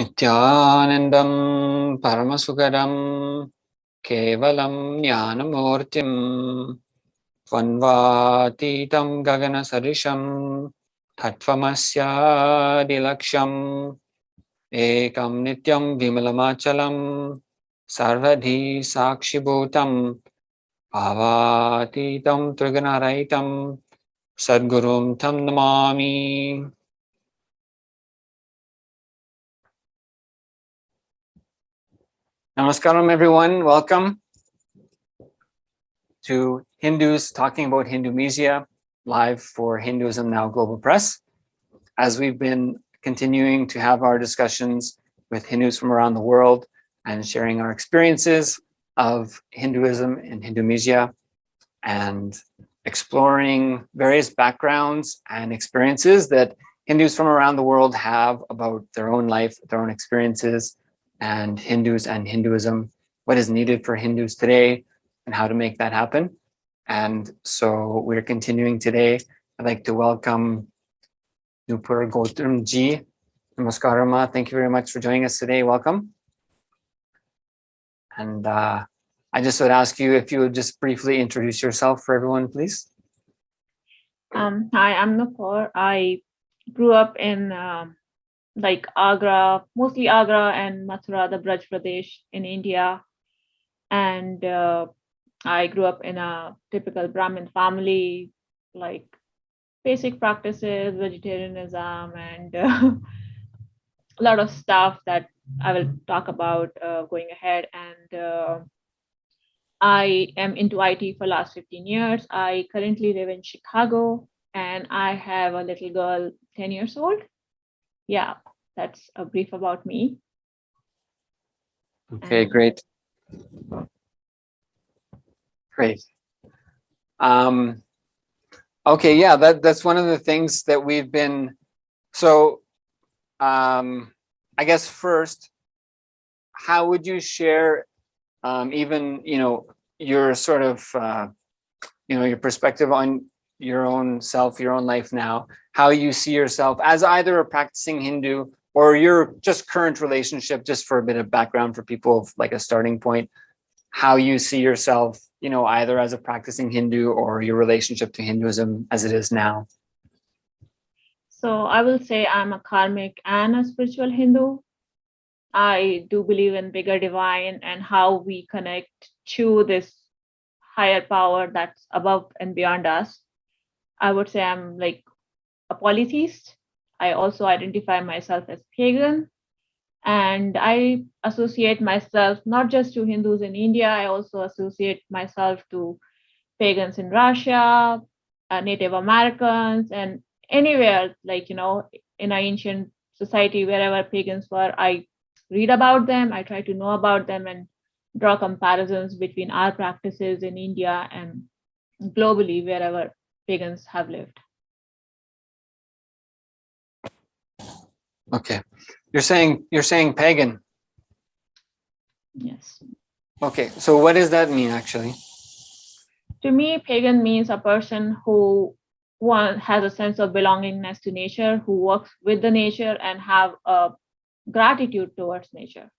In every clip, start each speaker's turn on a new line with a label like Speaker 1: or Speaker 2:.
Speaker 1: Nithyanandam Paramashivoham Kevalam Jnanamurtim Vanvatitam Gagana Sarisham Tattvamasya Dilaksham Ekam Nityam Vimalamachalam Sarvadhi Sakshibhutam Bhavatitam Trigunaraitam Sadgurum Tam Namami. Namaskaram, everyone. Welcome to Hindus Talking About Hindumisia, live for Hinduism Now Global Press. As we've been continuing to have our discussions with Hindus from around the world and sharing our experiences of Hinduism in Hindumisia and exploring various backgrounds and experiences that Hindus from around the world have about their own life, their own experiences, and Hindus and Hinduism, what is needed for Hindus today, and how to make that happen. And so we're continuing today. I'd like to welcome Nupur Gautam ji. Namaskarama. Thank you very much for joining us today. Welcome. And I just would ask you if you would just briefly introduce yourself for everyone, please.
Speaker 2: Hi, I'm Nupur. I grew up in like Agra, mostly Agra and Mathura, the Braj Pradesh in India. And I grew up in a typical Brahmin family, like basic practices, vegetarianism, and a lot of stuff that I will talk about going ahead. And I am into IT for last 15 years. I currently live in Chicago and I have a little girl, 10 years old. Yeah, that's a brief about me.
Speaker 1: Okay, great. Great. Okay, yeah, that's one of the things that we've been, so I guess first, how would you share even, your sort of, your perspective on your own self, your own life now, how you see yourself as either a practicing Hindu or your just current relationship, just for a bit of background for people, like a starting point, how you see yourself, either as a practicing Hindu or your relationship to Hinduism as it is now.
Speaker 2: So I will say I'm a karmic and a spiritual Hindu. I do believe in bigger divine and how we connect to this higher power that's above and beyond us. I would say I'm like a polytheist. I also identify myself as pagan. And I associate myself not just to Hindus in India, I also associate myself to pagans in Russia, Native Americans, and anywhere, like, in an ancient society, wherever pagans were, I read about them, I try to know about them and draw comparisons between our practices in India and globally, wherever pagans have lived.
Speaker 1: Okay. You're saying pagan.
Speaker 2: Yes.
Speaker 1: Okay. So what does that mean actually?
Speaker 2: To me, pagan means a person who has a sense of belongingness to nature, who works with the nature and have a gratitude towards nature.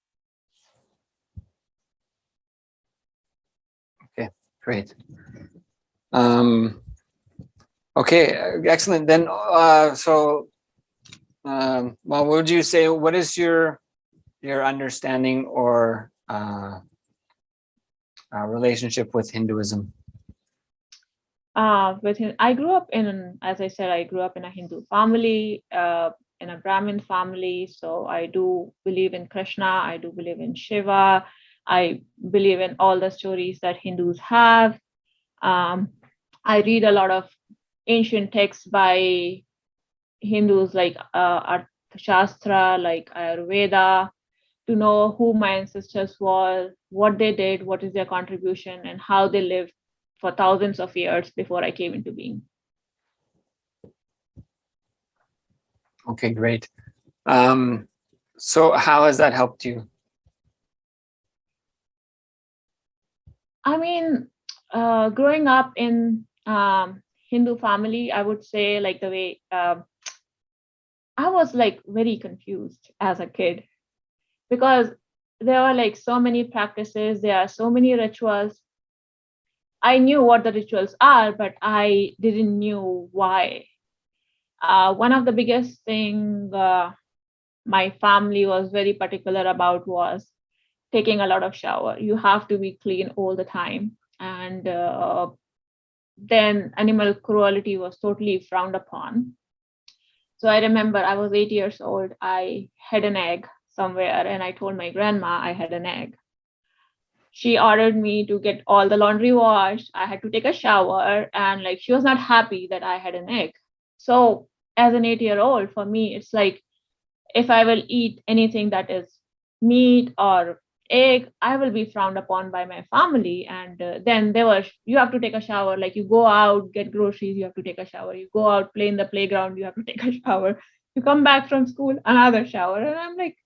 Speaker 1: Okay, great. Okay, excellent. Then, well, what would you say? What is your understanding or relationship with Hinduism?
Speaker 2: I grew up in, as I said, I grew up in a Hindu family, in a Brahmin family. So I do believe in Krishna. I do believe in Shiva. I believe in all the stories that Hindus have. I read a lot of ancient texts by Hindus like Shastra, like Ayurveda, to know who my ancestors were, what they did, what is their contribution, and how they lived for thousands of years before I came into being.
Speaker 1: Okay, great. So how has that helped you?
Speaker 2: I mean, growing up in Hindu family, I would say, like, the way I was like very confused as a kid. because there were like so many practices, there are so many rituals. I knew what the rituals are, but I didn't knew why. One of the biggest thing my family was very particular about was taking a lot of shower. You have to be clean all the time, and then animal cruelty was totally frowned upon. So I remember I was 8 years old. I had an egg somewhere, and I told my grandma I had an egg. She ordered me to get all the laundry washed. I had to take a shower, and like she was not happy that I had an egg. So as an 8-year-old, for me, it's like if I will eat anything that is meat or egg, I will be frowned upon by my family. And then there was, you have to take a shower. Like you go out, get groceries, you have to take a shower. You go out, play in the playground, you have to take a shower. You come back from school, another shower. And I'm like,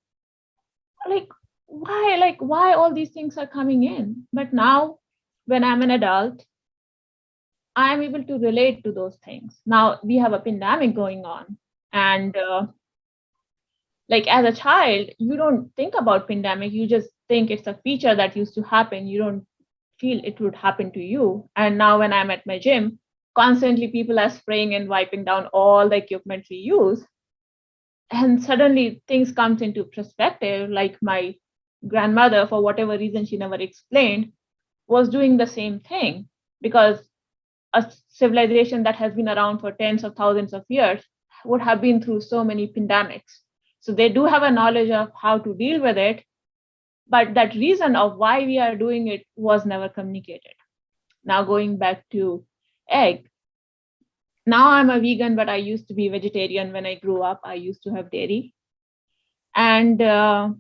Speaker 2: why? Like, why all these things are coming in? But now, when I'm an adult, I'm able to relate to those things. Now we have a pandemic going on, and like as a child you don't think about pandemic, you just think it's a feature that used to happen, you don't feel it would happen to you. And now when I'm at my gym, constantly people are spraying and wiping down all the equipment we use, and suddenly things comes into perspective. Like my grandmother, for whatever reason she never explained, was doing the same thing, because a civilization that has been around for tens of thousands of years would have been through so many pandemics. So they do have a knowledge of how to deal with it, but that reason of why we are doing it was never communicated. Now going back to egg, now I'm a vegan, but I used to be vegetarian when I grew up. I used to have dairy, and I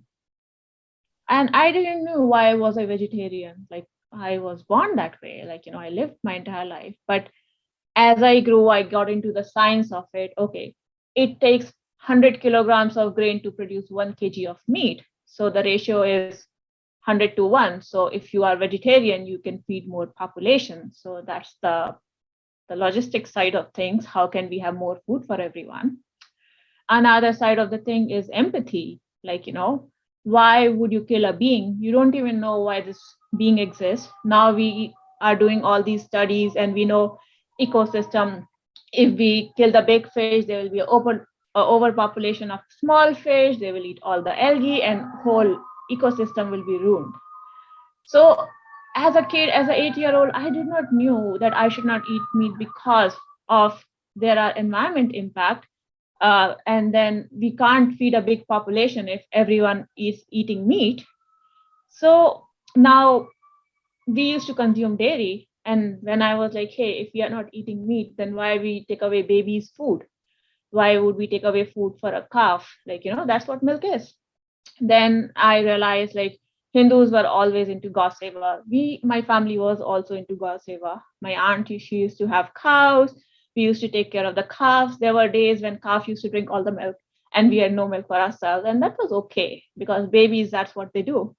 Speaker 2: didn't know why was I vegetarian. Like I was born that way. Like I lived my entire life, but as I grew, I got into the science of it. Okay, it takes 100 kilograms of grain to produce 1 kg of meat. So the ratio is 100 to 1. So if you are vegetarian, you can feed more population. So that's the logistic side of things. How can we have more food for everyone? Another side of the thing is empathy. Like, why would you kill a being? You don't even know why this being exists. Now we are doing all these studies and we know ecosystem. If we kill the big fish, there will be overpopulation of small fish. They will eat all the algae and whole ecosystem will be ruined. So as a kid, as an 8-year-old, I did not knew that I should not eat meat because of there are environment impact. And then we can't feed a big population if everyone is eating meat. So now we used to consume dairy. And when I was like, hey, if we are not eating meat, then why we take away babies' food? Why would we take away food for a calf? Like, that's what milk is. Then I realized like Hindus were always into Gauseva. My family was also into Gauseva. My auntie, she used to have cows. We used to take care of the calves. There were days when calf used to drink all the milk and we had no milk for ourselves. And that was okay because babies, that's what they do.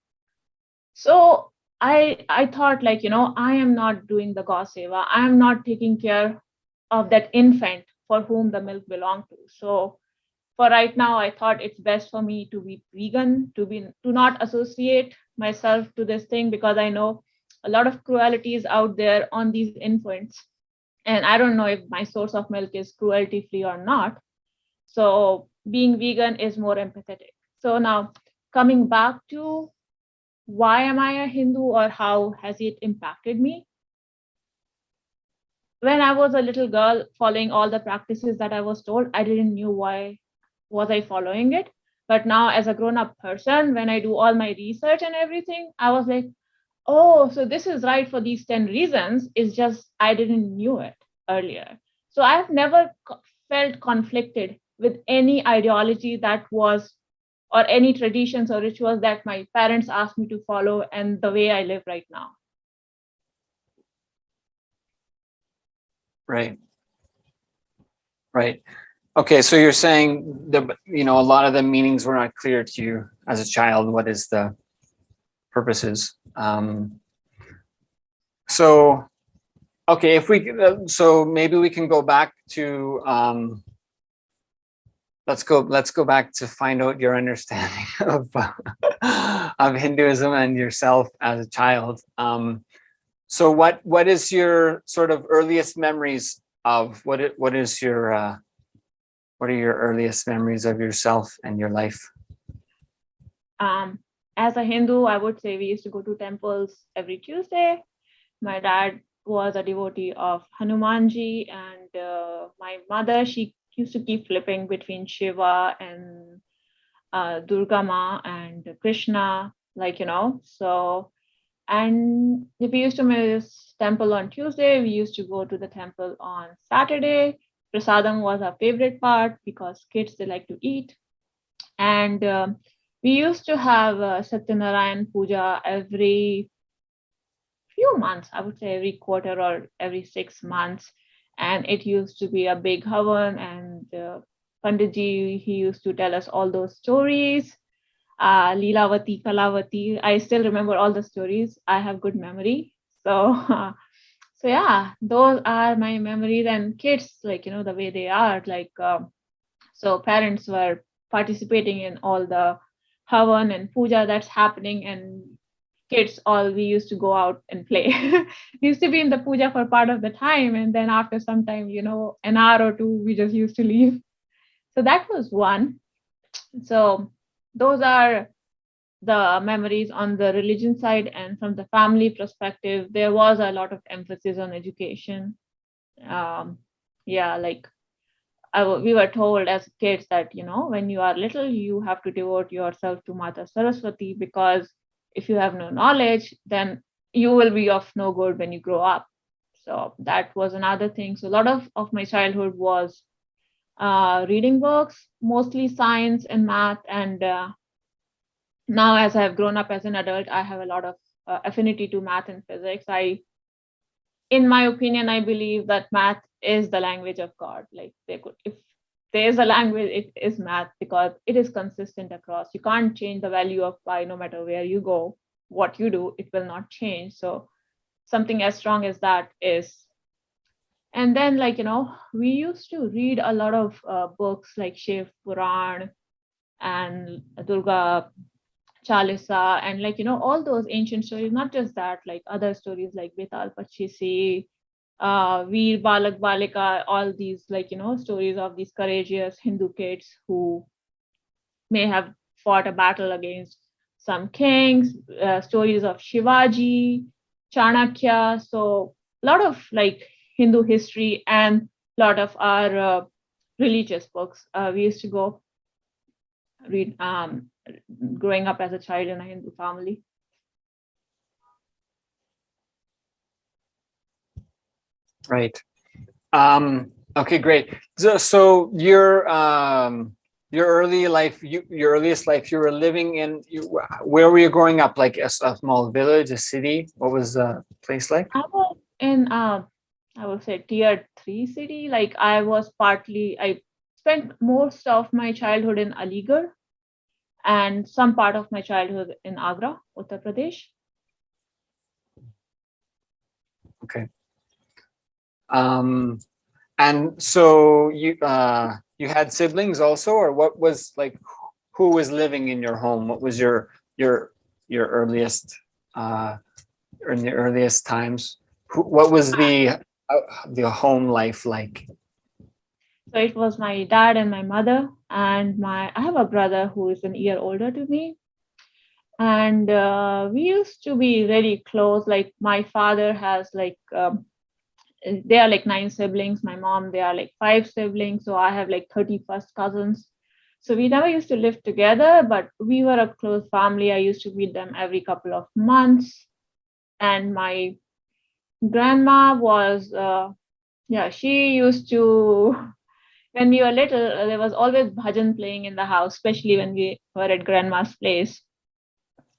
Speaker 2: So I thought like, I am not doing the Gauseva. I am not taking care of that infant for whom the milk belonged to. So for right now, I thought it's best for me to be vegan, to not associate myself to this thing, because I know a lot of cruelty is out there on these infants. And I don't know if my source of milk is cruelty free or not. So being vegan is more empathetic. So now coming back to why am I a Hindu or how has it impacted me? When I was a little girl following all the practices that I was told, I didn't know why was I following it. But now as a grown-up person, when I do all my research and everything, I was like, oh, so this is right for these 10 reasons. It's just I didn't knew it earlier. So I've never felt conflicted with any ideology that was, or any traditions or rituals that my parents asked me to follow and the way I live right now.
Speaker 1: Right. Right. Okay, so you're saying a lot of the meanings were not clear to you as a child. What is the purposes? So, okay, so maybe we can go back to let's go back to find out your understanding of Hinduism and yourself as a child. So what is your sort of earliest memories of what are your earliest memories of yourself and your life?
Speaker 2: As a Hindu, I would say we used to go to temples every Tuesday. My dad was a devotee of Hanumanji, and my mother, she used to keep flipping between Shiva and Durga Ma and Krishna, So, and if we used to miss temple on Tuesday, we used to go to the temple on Saturday. Prasadam was our favorite part because kids, they like to eat. And we used to have Satyanarayan Puja every few months, I would say every quarter or every 6 months. And it used to be a big havan, and Panditji, he used to tell us all those stories. Leelavati, Kalavati. I still remember all the stories. I have good memory. So, so yeah, those are my memories. And kids, the way they are, so parents were participating in all the havan and puja that's happening, and kids all we used to go out and play. We used to be in the puja for part of the time, and then after some time, an hour or two, we just used to leave. So that was one. So those are the memories on the religion side. And from the family perspective, there was a lot of emphasis on education. Yeah, we were told as kids that, when you are little, you have to devote yourself to Mata Saraswati, because if you have no knowledge, then you will be of no good when you grow up. So that was another thing. So a lot of my childhood was reading books, mostly science and math. And now, as I've grown up as an adult, I have a lot of affinity to math and physics. In my opinion, I believe that math is the language of God. If there is a language, it is math, because it is consistent across. You can't change the value of pi no matter where you go, what you do, it will not change. So something as strong as that is. And then, we used to read a lot of books like Shiv Puran and Durga Chalisa, and all those ancient stories. Not just that, other stories like Betal Pachisi, Veer Balak Balika, all these stories of these courageous Hindu kids who may have fought a battle against some kings, stories of Shivaji, Chanakya. So a lot of Hindu history, and a lot of our religious books we used to go read, growing up as a child in a Hindu family.
Speaker 1: Right. Okay, great. So your early life, your earliest life, you were living in, where were you growing up? Like a small village, a city? What was the place like?
Speaker 2: I was in, I would say, tier 3 city. I spent most of my childhood in Aligarh and some part of my childhood in Agra, Uttar Pradesh.
Speaker 1: Okay. And so you had siblings also, or what was who was living in your home? What was your earliest in the earliest times? What was the home life like?
Speaker 2: So it was my dad and my mother, and I have a brother who is an year older to me. And we used to be very close. Like my father has they are 9 siblings. My mom, they are 5 siblings. So I have 31st cousins. So we never used to live together, but we were a close family. I used to meet them every couple of months. And my grandma was, she used to, when we were little, there was always bhajan playing in the house, especially when we were at grandma's place.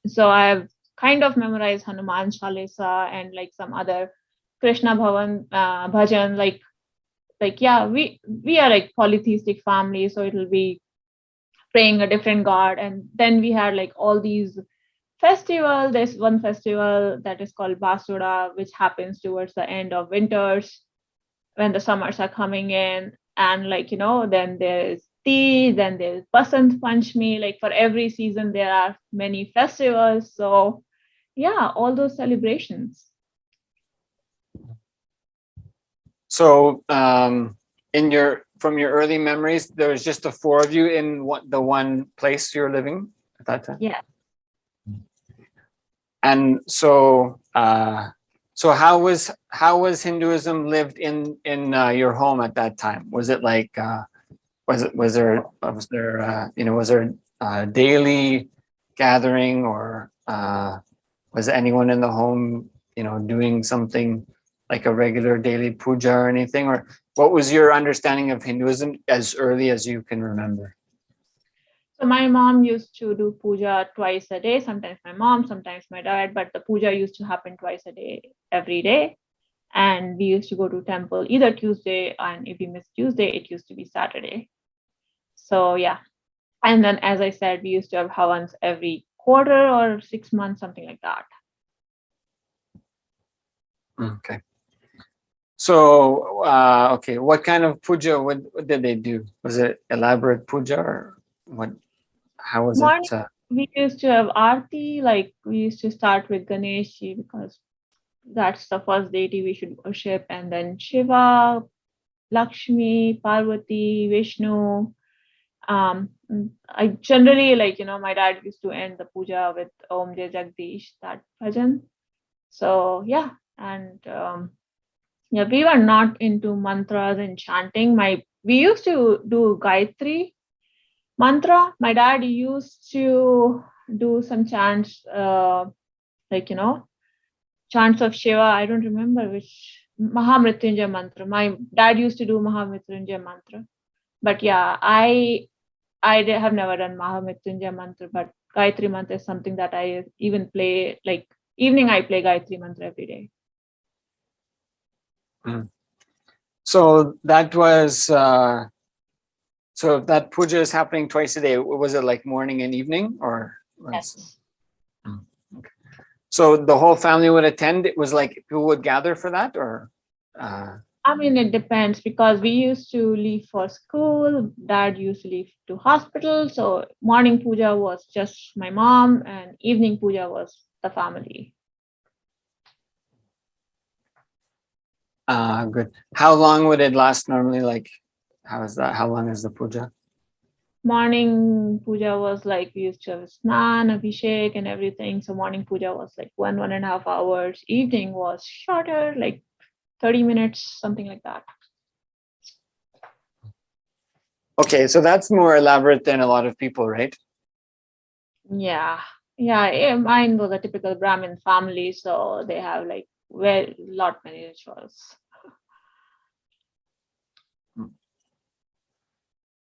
Speaker 2: So I have kind of memorized Hanuman Chalisa and some other Krishna Bhavan bhajan. We are polytheistic family, so it'll be praying a different god. And then we had all these festivals. There's one festival that is called Basura, which happens towards the end of winters when the summers are coming in. And then there's Chatti, then there's Basant Panchami. Like for every season, there are many festivals. So yeah, all those celebrations.
Speaker 1: So from your early memories, there was just the four of you in the one place you're living at that time?
Speaker 2: Yeah.
Speaker 1: And so how was Hinduism lived in your home at that time? Was it like was there a daily gathering, or was anyone in the home doing something like a regular daily puja or anything? Or what was your understanding of Hinduism as early as you can remember?
Speaker 2: So my mom used to do puja twice a day, sometimes my mom, sometimes my dad, but the puja used to happen twice a day, every day. And we used to go to temple either Tuesday, and if we missed Tuesday, it used to be Saturday. So yeah. And then, as I said, we used to have havans every quarter or 6 months, something like that.
Speaker 1: Okay. So, okay, what kind of puja what did they do? Was it elaborate puja, or what? How was
Speaker 2: Morning,
Speaker 1: it?
Speaker 2: we used to have aarti, like we used to start with Ganeshi because that's the first deity we should worship, and then Shiva, Lakshmi, Parvati, Vishnu. I generally my dad used to end the puja with Om Jai Jagdish, that bhajan. So yeah, and yeah, we were not into mantras and chanting. We used to do Gayatri mantra. My dad used to do some chants, chants of Shiva. I don't remember which Mahamrityunjay mantra. My dad used to do Mahamrityunjay mantra. But yeah, have never done Mahamrityunjay mantra, but Gayatri mantra is something that I even play. Like evening, I play Gayatri mantra every day.
Speaker 1: Mm. So that was so that puja is happening twice a day. Was it like morning and evening, or?
Speaker 2: Yes.
Speaker 1: Okay. So the whole family would attend. It was like people would gather for that, or?
Speaker 2: I mean, it depends because we used to leave for school. Dad used to leave to hospital. So morning puja was just my mom, and evening puja was the family.
Speaker 1: Good. How long would it last normally? Like, how is that? How long is the puja?
Speaker 2: Morning puja was like we used to have snan, abhishek, and everything. So morning puja was like 1.5 hours. Evening was shorter, like 30 minutes, something like that.
Speaker 1: Okay, so that's more elaborate than a lot of people, right?
Speaker 2: Yeah. Mine was a typical Brahmin family, so they have like lot many rituals.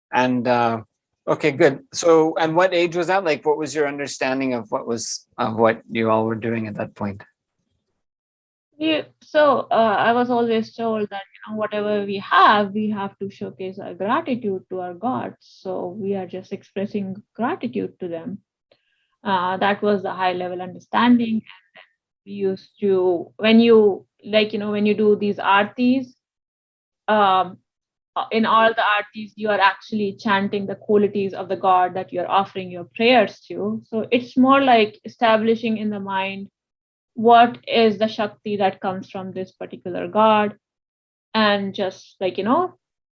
Speaker 1: And okay, good. So, and what age was that? Like, what was your understanding of what you all were doing at that point?
Speaker 2: I was always told that whatever we have to showcase our gratitude to our gods. So we are just expressing gratitude to them. That was the high level understanding. And then we used to, when you do these aartis, in all the aartis, you are actually chanting the qualities of the god that you're offering your prayers to. So it's more like establishing in the mind what is the Shakti that comes from this particular god, and just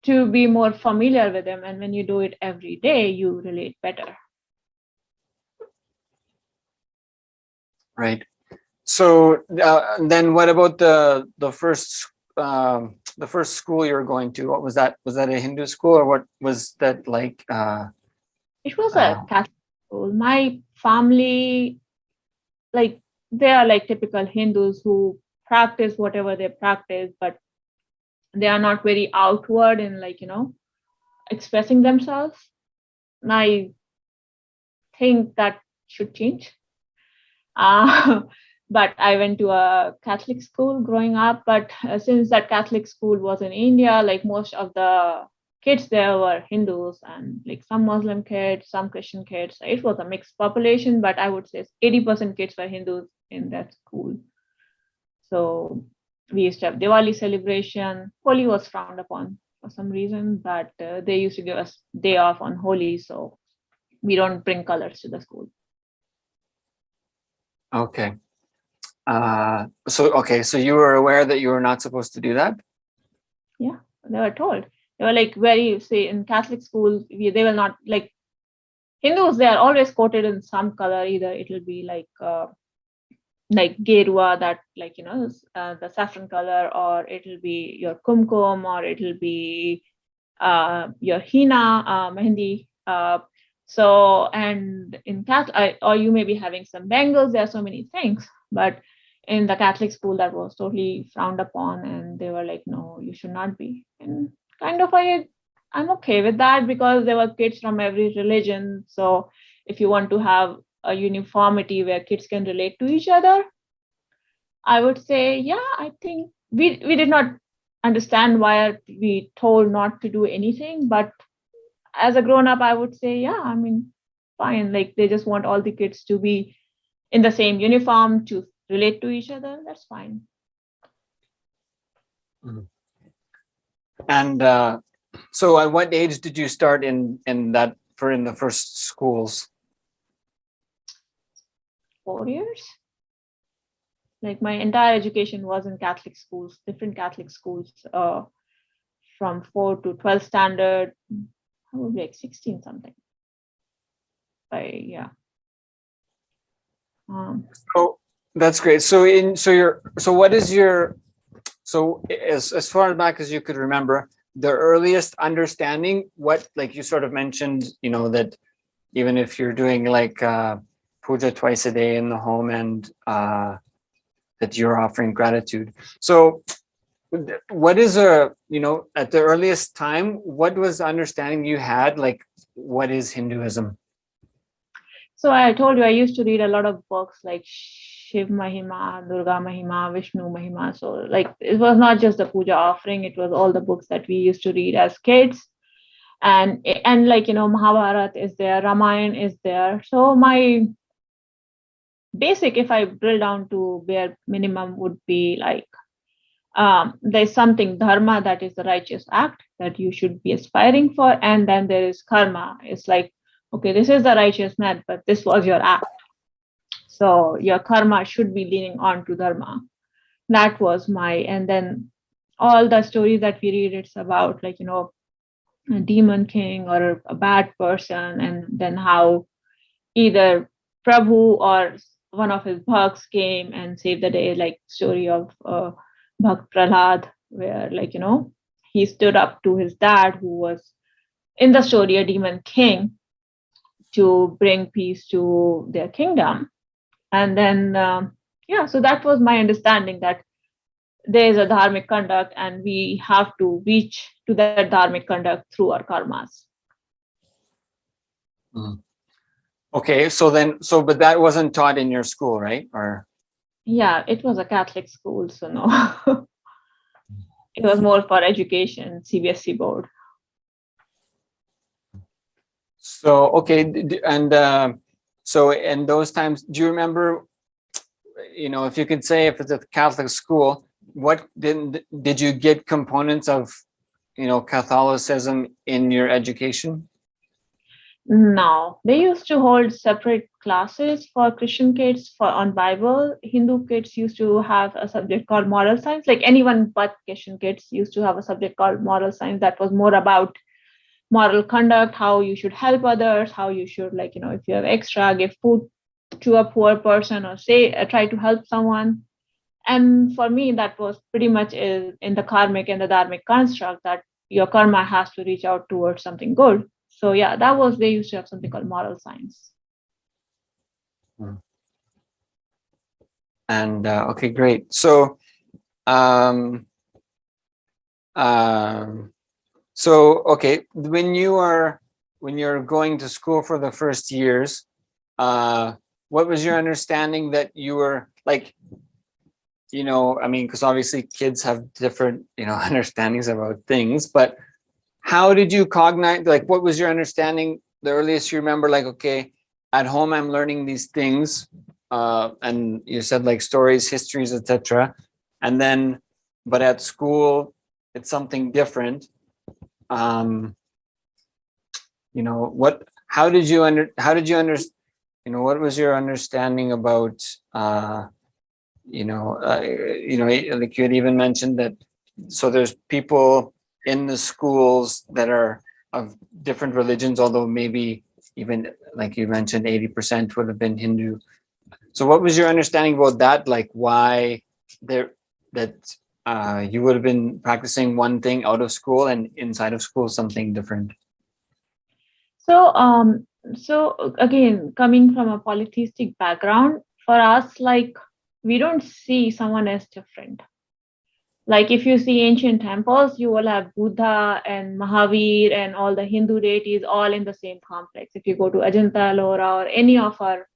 Speaker 2: to be more familiar with them. And when you do it every day, you relate better.
Speaker 1: Right. So then, what about the first school you were going to? What was that? Was that a Hindu school, or what was that like?
Speaker 2: It was a Catholic school. My family, like they are like typical Hindus who practice whatever they practice, but they are not very outward in expressing themselves. And I think that should change. But I went to a Catholic school growing up. But since that Catholic school was in India, like most of the kids there were Hindus and like some Muslim kids, some Christian kids. It was a mixed population, but I would say 80% kids were Hindus in that school. So we used to have Diwali celebration. Holi was frowned upon for some reason, but they used to give us day off on Holi, so we don't bring colors to the school.
Speaker 1: Okay. So you were aware that you were not supposed to do that?
Speaker 2: Yeah, they were told. They were like say in Catholic schools, they will not like Hindus. They are always coated in some color. Either it'll be like gerua, that the saffron color, or it'll be your kumkum, or it'll be your hina, mehendi. So, and in or you may be having some bangles. There are so many things, but in the Catholic school, that was totally frowned upon, and they were like, no, you should not be. And kind of I'm okay with that, because there were kids from every religion. So if you want to have a uniformity where kids can relate to each other, I would say, yeah, I think we did not understand why are we told not to do anything, but as a grown up, I would say, yeah, I mean, fine. Like they just want all the kids to be in the same uniform to relate to each other. That's fine.
Speaker 1: And so at what age did you start in the first schools?
Speaker 2: 4 years. Like my entire education was in Catholic schools, different Catholic schools, from 4 to 12 standard, probably like 16 something. Yeah.
Speaker 1: Oh, that's great. So as far back as you could remember, the earliest understanding, what, like you sort of mentioned, that even if you're doing like puja twice a day in the home, and that you're offering gratitude. So what is at the earliest time, what was the understanding you had, like what is Hinduism?
Speaker 2: So I told you I used to read a lot of books like Shiv Mahima, Durga Mahima, Vishnu Mahima. So like it was not just the puja offering, it was all the books that we used to read as kids. And like, Mahabharata is there, Ramayana is there. So my basic, if I drill down to bare minimum, would be like, there's something dharma, that is the righteous act that you should be aspiring for. And then there is karma. It's like, okay, this is the righteous man, but this was your act. So your karma should be leaning on to dharma. That was and then all the stories that we read, it's about like, a demon king or a bad person, and then how either Prabhu or one of his bhakts came and saved the day, like story of Bhakt Prahlad, where like, he stood up to his dad, who was in the story a demon king, to bring peace to their kingdom. And then, so that was my understanding, that there is a dharmic conduct and we have to reach to that dharmic conduct through our karmas.
Speaker 1: Okay, but that wasn't taught in your school, right? Or
Speaker 2: yeah, it was a Catholic school, so no. It was more for education, CBSE board.
Speaker 1: So okay, and so in those times, do you remember, if you could say, if it's a Catholic school, what did you get components of, Catholicism in your education?
Speaker 2: No, they used to hold separate classes for Christian kids on Bible. Hindu kids used to have a subject called moral science. Like anyone but Christian kids used to have a subject called moral science that was more about moral conduct, how you should help others, how you should, like, if you have extra, give food to a poor person, or say try to help someone. And for me, that was pretty much in the karmic and the dharmic construct, that your karma has to reach out towards something good. So yeah, they used to have something called moral science.
Speaker 1: And okay, great. So okay, when you're going to school for the first years, what was your understanding that you were like, I mean, because obviously kids have different, understandings about things, but how did you cognize, like, what was your understanding, the earliest you remember, like, okay, at home I'm learning these things, and you said like stories, histories, etc. And then, but at school, it's something different. how did you understand, what was your understanding about, like you had even mentioned that, so there's people in the schools that are of different religions, although maybe even like you mentioned, 80% would have been Hindu. So what was your understanding about that? Like why you would have been practicing one thing out of school and inside of school something different?
Speaker 2: So again, coming from a polytheistic background, for us, like we don't see someone as different. Like if you see ancient temples, you will have Buddha and Mahavir and all the Hindu deities all in the same complex. If you go to Ajanta, Ellora, or any of our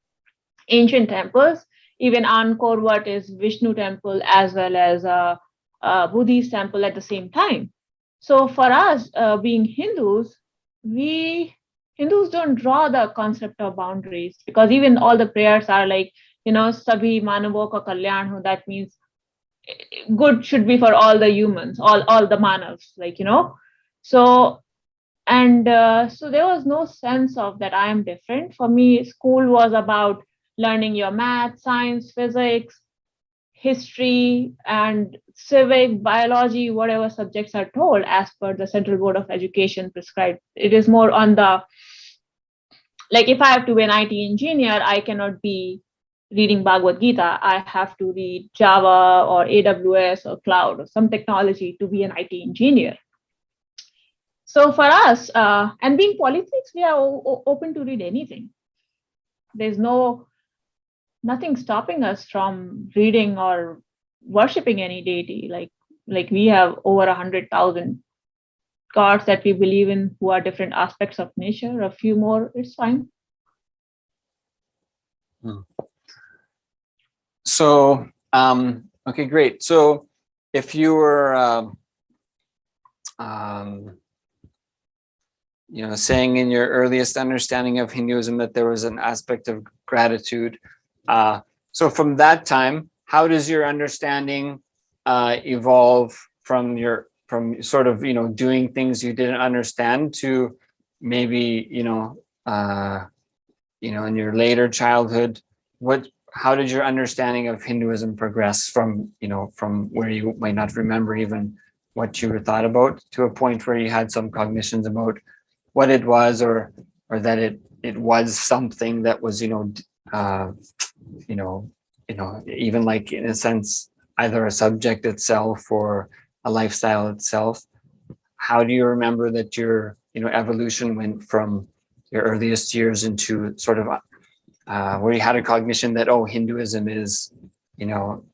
Speaker 2: ancient temples, even Angkor Wat is Vishnu temple as well as a Buddhist temple at the same time. So for us, being Hindus, Hindus don't draw the concept of boundaries, because even all the prayers are like, Sabhi Manavo ka Kalyan ho, that means good should be for all the humans, all the manavs, So so there was no sense of that I am different. For me, school was about learning your math, science, physics, history, and civic, biology, whatever subjects are told as per the Central Board of Education prescribed. It is more on the, like if I have to be an IT engineer, I cannot be reading Bhagavad Gita. I have to read Java or AWS or cloud or some technology to be an IT engineer. So for us, and being polytheists, we are open to read anything. There's nothing stopping us from reading or worshipping any deity. Like we have over 100,000 gods that we believe in who are different aspects of nature. A few more, it's fine.
Speaker 1: So, okay, great. So if you were, saying in your earliest understanding of Hinduism that there was an aspect of gratitude. So from that time, how does your understanding evolve from sort of, doing things you didn't understand to maybe, in your later childhood, how did your understanding of Hinduism progress from where you might not remember even what you were thought about to a point where you had some cognitions about what it was, or that it was something that was, even like in a sense, either a subject itself or a lifestyle itself? How do you remember that your, evolution went from your earliest years into sort of where you had a cognition that, oh, Hinduism is kind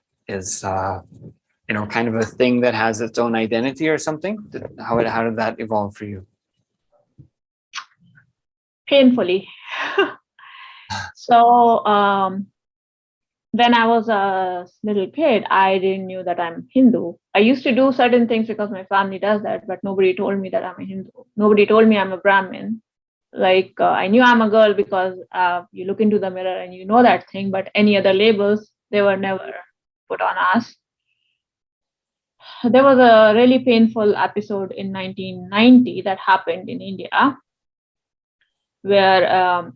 Speaker 1: of a thing that has its own identity or something? How did that evolve for you?
Speaker 2: Painfully. So when I was a little kid, I didn't knew that I'm Hindu. I used to do certain things because my family does that, but nobody told me that I'm a Hindu. Nobody told me I'm a Brahmin. Like I knew I'm a girl because you look into the mirror and you know that thing, but any other labels, they were never put on us. There was a really painful episode in 1990 that happened in India, where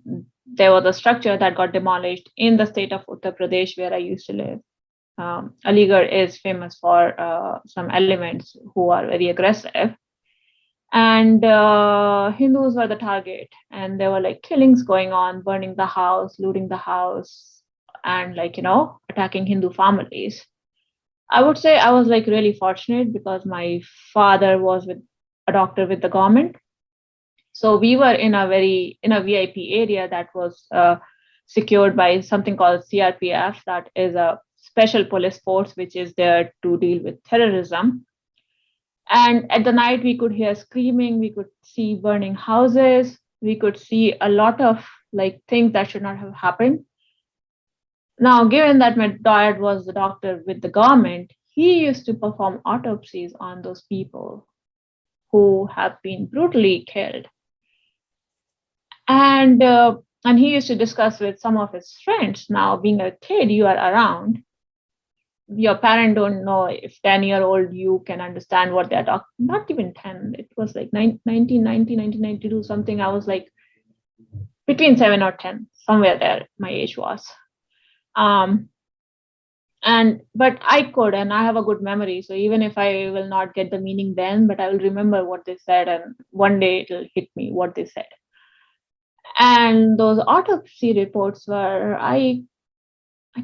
Speaker 2: there was a structure that got demolished in the state of Uttar Pradesh, where I used to live. Aligarh is famous for some elements who are very aggressive. And Hindus were the target. And there were like killings going on, burning the house, looting the house, and attacking Hindu families. I would say I was like really fortunate because my father was a doctor with the government. So we were in a VIP area that was secured by something called CRPF, that is a special police force which is there to deal with terrorism. And at the night, we could hear screaming, we could see burning houses, we could see a lot of like things that should not have happened. Now, given that my dad was the doctor with the government, he used to perform autopsies on those people who have been brutally killed. And he used to discuss with some of his friends. Now, being a kid, you are around. your parent don't know if 10-year-old you can understand what they're talking, not even 10, it was like 1992, something. I was like between 7 or 10, somewhere there my age was. But I could, and I have a good memory, so even if I will not get the meaning then, but I will remember what they said, and one day it'll hit me what they said. And those autopsy reports were, I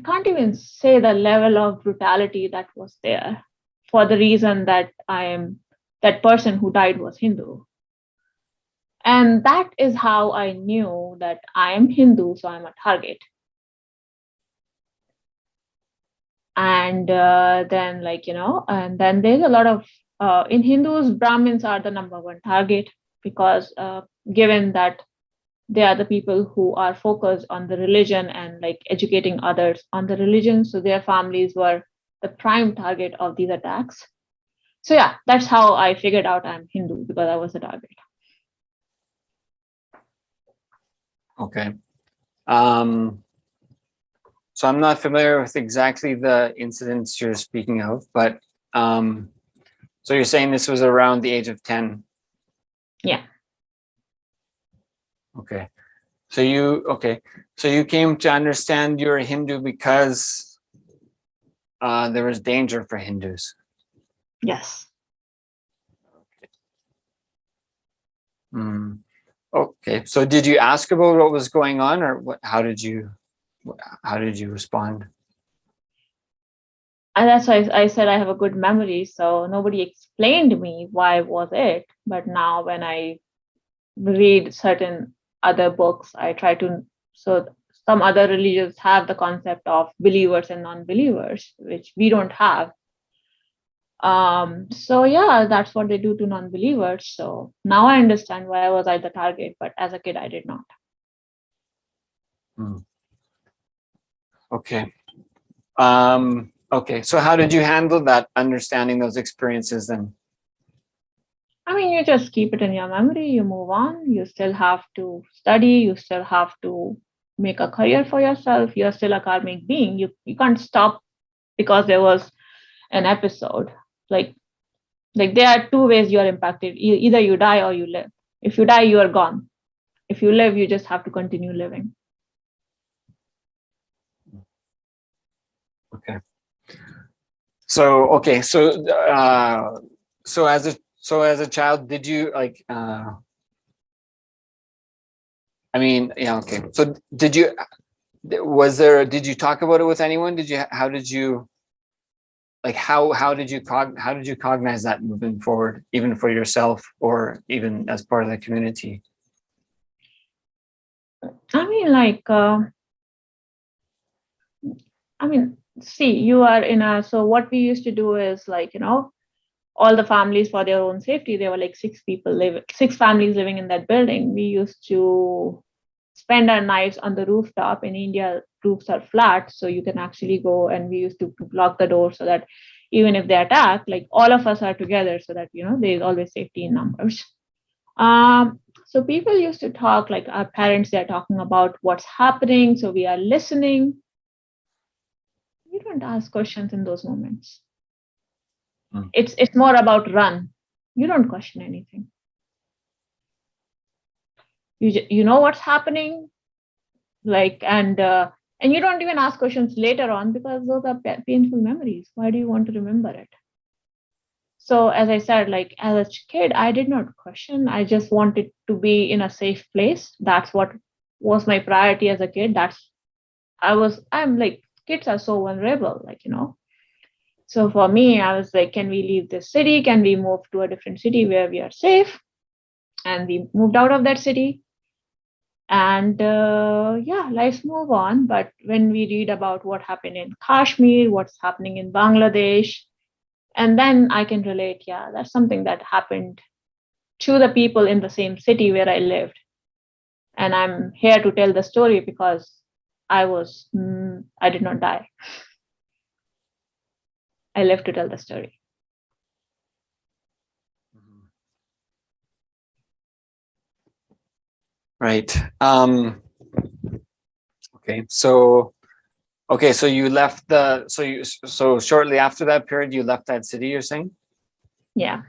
Speaker 2: can't even say the level of brutality that was there, for the reason that that person who died was Hindu. And that is how I knew that I am Hindu, so I'm a target. And then, and then there's a lot of, in Hindus, Brahmins are the number one target, because given that they are the people who are focused on the religion and like educating others on the religion. So their families were the prime target of these attacks. So yeah, that's how I figured out I'm Hindu, because I was a target.
Speaker 1: Okay. So I'm not familiar with exactly the incidents you're speaking of, but so you're saying this was around the age of 10?
Speaker 2: Yeah.
Speaker 1: Okay. So you came to understand you're a Hindu because there was danger for Hindus.
Speaker 2: Yes.
Speaker 1: Okay. So did you ask about what was going on, or what? How did you respond?
Speaker 2: And that's why I said I have a good memory. So nobody explained me why was it, but now when I read certain other books, I try to. So some other religions have the concept of believers and non-believers, which we don't have. So yeah, that's what they do to non-believers. So now I understand why was I the target, but as a kid I did not.
Speaker 1: Okay. Okay. So how did you handle that, understanding those experiences then?
Speaker 2: I mean, you just keep it in your memory, you move on, you still have to study, you still have to make a career for yourself, you're still a karmic being. You can't stop because there was an episode. Like there are two ways you are impacted. Either you die or you live. If you die, you are gone. If you live, you just have to continue living.
Speaker 1: Okay. So as a child, did you like? I mean, yeah. Okay. So did you? Did you talk about it with anyone? How did you? Like how did you cognize that moving forward, even for yourself or even as part of the community?
Speaker 2: I mean, see, you are in a, so what we used to do is all the families, for their own safety, there were like six families living in that building. We used to spend our nights on the rooftop. In India, roofs are flat, so you can actually go, and we used to lock the door so that even if they attack, like all of us are together, so that there is always safety in numbers. So people used to talk, like our parents, they're talking about what's happening, so we are listening. You don't ask questions in those moments. It's more about run. You don't question anything. You know what's happening, and you don't even ask questions later on, because those are painful memories. Why do you want to remember it? So as I said, like as a kid, I did not question. I just wanted to be in a safe place. That's what was my priority as a kid. I'm like, kids are so vulnerable, So for me, I was like, can we leave this city? Can we move to a different city where we are safe? And we moved out of that city. And lives move on. But when we read about what happened in Kashmir, what's happening in Bangladesh, and then I can relate, yeah, that's something that happened to the people in the same city where I lived. And I'm here to tell the story because I did not die. I live to tell the story.
Speaker 1: Right. Okay. So Okay, so you left the so shortly after that period you left that city, you're saying?
Speaker 2: Yeah.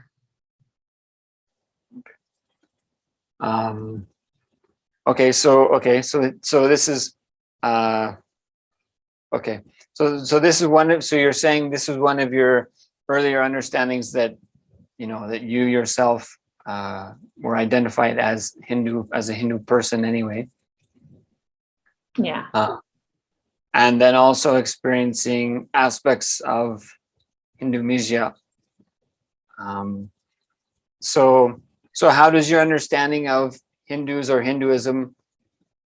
Speaker 1: Okay, so this is okay. So this is one of, so you're saying this is one of your earlier understandings that, you know, that you yourself were identified as Hindu, as a Hindu person anyway.
Speaker 2: Yeah.
Speaker 1: And then also experiencing aspects of Hindumisia. So how does your understanding of Hindus or Hinduism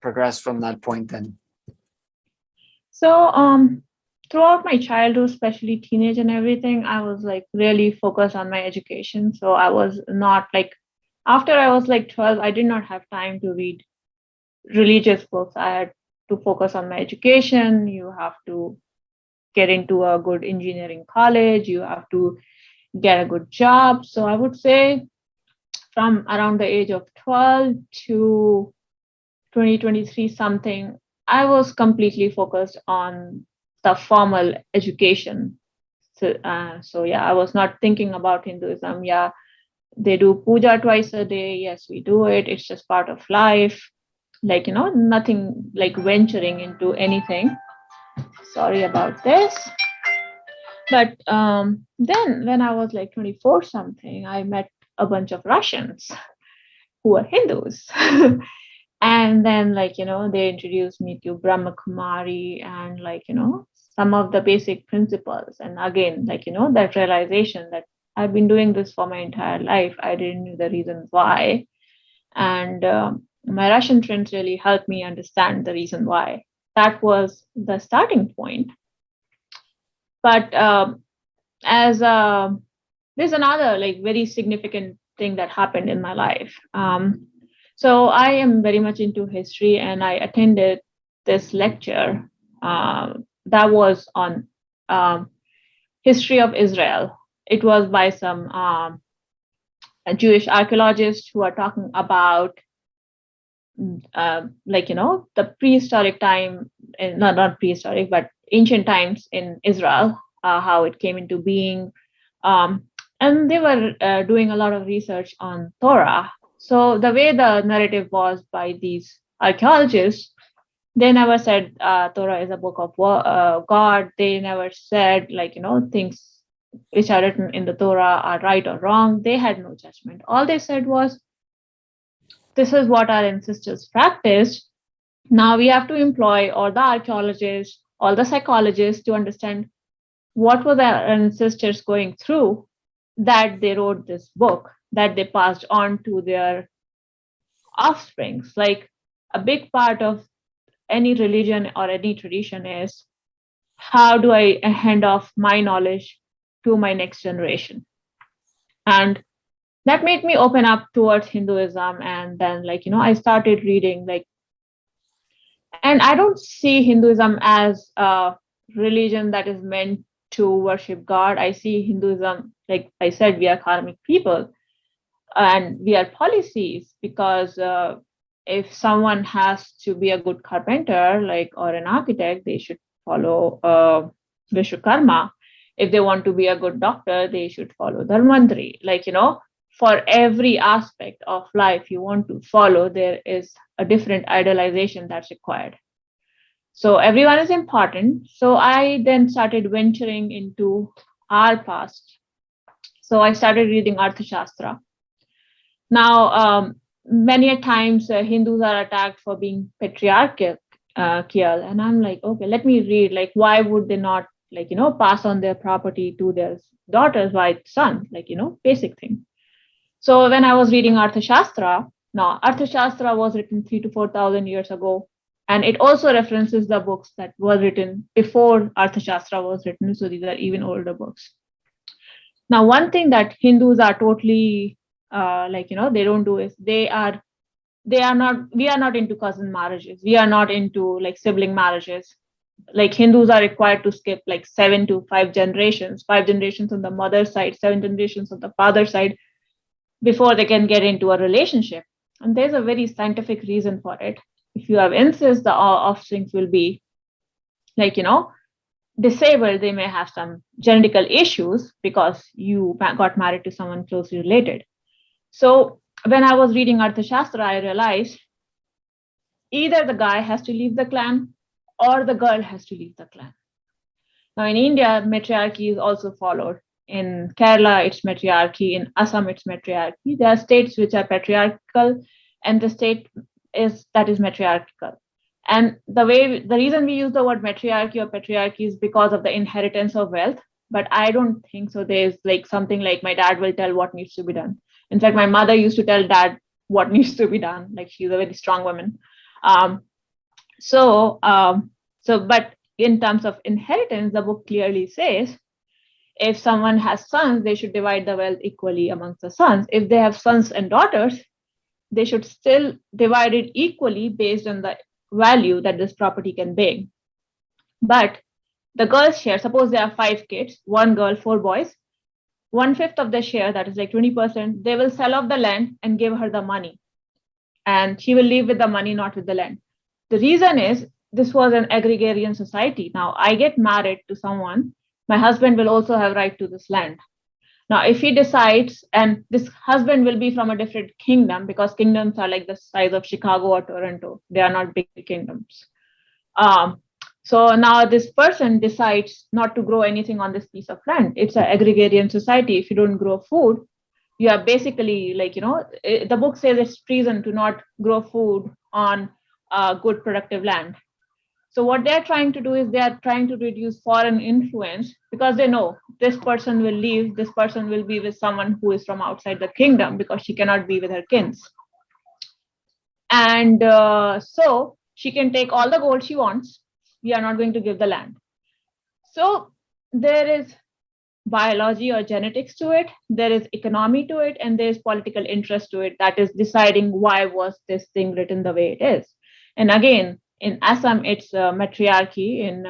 Speaker 1: progress from that point then?
Speaker 2: So throughout my childhood, especially teenage and everything, I was like really focused on my education. So I was not like, after I was like 12, I did not have time to read religious books. I had to focus on my education. You have to get into a good engineering college. You have to get a good job. So I would say from around the age of 12 to 2023 something, I was completely focused on the formal education. So yeah, I was not thinking about Hinduism. Yeah, they do puja twice a day. Yes, we do it. It's just part of life. Like, nothing like venturing into anything. Sorry about this. But then when I was like 24 something, I met a bunch of Russians who were Hindus. And then, like, they introduced me to Brahma Kumari and, like, some of the basic principles. And again, like, that realization that I've been doing this for my entire life. I didn't know the reasons why. And my Russian friends really helped me understand the reason why. That was the starting point. But as there's another like very significant thing that happened in my life. So I am very much into history, and I attended this lecture that was on history of Israel. It was by some Jewish archaeologists who are talking about the prehistoric time, not prehistoric, but ancient times in Israel, how it came into being. And they were doing a lot of research on Torah. So the way the narrative was by these archaeologists, they never said Torah is a book of God. They never said things which are written in the Torah are right or wrong. They had no judgment. All they said was, this is what our ancestors practiced. Now we have to employ all the archaeologists, all the psychologists to understand what were their ancestors going through, that they wrote this book, that they passed on to their offsprings. Like, a big part of any religion or any tradition is, how do I hand off my knowledge to my next generation? And that made me open up towards Hinduism. And then, I started reading, and I don't see Hinduism as a religion that is meant to worship God. I see Hinduism, like I said, we are karmic people and we are policies, because if someone has to be a good carpenter, or an architect, they should follow Vishwakarma. If they want to be a good doctor, they should follow Dharmantri. For every aspect of life you want to follow, there is a different idealization that's required. So everyone is important. So I then started venturing into our past. So I started reading Arthashastra. Now, many a times Hindus are attacked for being patriarchal, and I'm like, okay, let me read. Why would they not, pass on their property to their daughters, why sons? Basic thing. So when I was reading Arthashastra, now Arthashastra was written 3,000 to 4,000 years ago, and it also references the books that were written before Arthashastra was written. So these are even older books. Now, one thing that Hindus are totally they don't do is we are not into cousin marriages. We are not into sibling marriages. Hindus are required to skip 7 to 5 generations, 5 generations on the mother's side, 7 generations on the father's side, before they can get into a relationship. And there's a very scientific reason for it. If you have incest, the offsprings will be like, disabled, they may have some genetical issues because you got married to someone closely related. So when I was reading Arthashastra, I realized either the guy has to leave the clan or the girl has to leave the clan. Now in India, matriarchy is also followed. In Kerala, it's matriarchy. In Assam, it's matriarchy. There are states which are patriarchal, and the state that is matriarchal. And the reason we use the word matriarchy or patriarchy is because of the inheritance of wealth. But I don't think so. There's like something like my dad will tell what needs to be done. In fact, my mother used to tell dad what needs to be done. Like she's a very strong woman. But in terms of inheritance, the book clearly says if someone has sons, they should divide the wealth equally amongst the sons. If they have sons and daughters, they should still divide it equally based on the value that this property can bring. But the girls' share, suppose there are 5 kids, 1 girl, 4 boys, 1/5 of the share, that is like 20%, they will sell off the land and give her the money. And she will leave with the money, not with the land. The reason is this was an agrarian society. Now I get married to someone, my husband will also have right to this land. Now, if he decides, and this husband will be from a different kingdom, because kingdoms are like the size of Chicago or Toronto, they are not big kingdoms. So now this person decides not to grow anything on this piece of land. It's an agrarian society. If you don't grow food, you are basically like, the book says it's treason to not grow food on good productive land. So what they're trying to do is they are trying to reduce foreign influence, because they know this person will leave, this person will be with someone who is from outside the kingdom because she cannot be with her kins. And so she can take all the gold she wants. We are not going to give the land. So there is biology or genetics to it, there is economy to it, and there is political interest to it that is deciding why was this thing written the way it is. And again, in Assam, it's matriarchy. In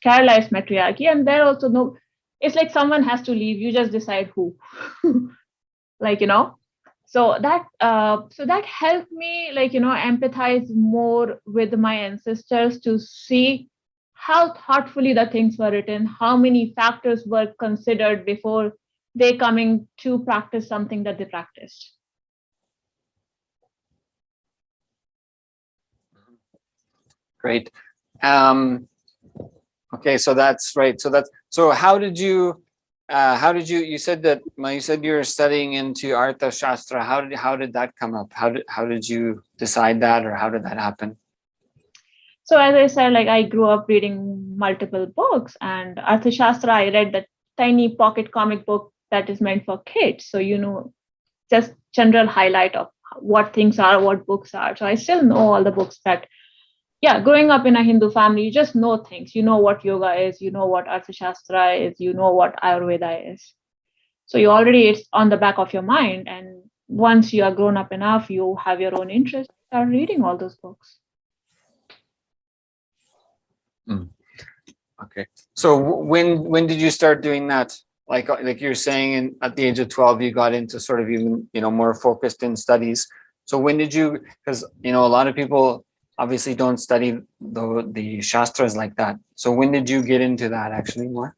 Speaker 2: Kerala, it's matriarchy. And there also, it's like someone has to leave. You just decide who. So that helped me, empathize more with my ancestors to see how thoughtfully the things were written, how many factors were considered before they coming to practice something that they practiced.
Speaker 1: Great. Okay, so that's right. So how did you you said that you said you were studying into Artha Shastra. How did that come up? How did you decide that, or how did that happen?
Speaker 2: So as I said, I grew up reading multiple books, and Artha Shastra, I read the tiny pocket comic book that is meant for kids. So, just general highlight of what things are, what books are. So I still know all the books that, growing up in a Hindu family, you just know things. You know what yoga is, you know what Arthashastra is, you know what Ayurveda is. So it's on the back of your mind. And once you are grown up enough, you have your own interest, start reading all those books.
Speaker 1: Okay. So when did you start doing that? Like you're saying, at the age of 12, you got into sort of even, more focused in studies. So when did you, because, a lot of people obviously don't study the Shastras like that. So when did you get into that actually more?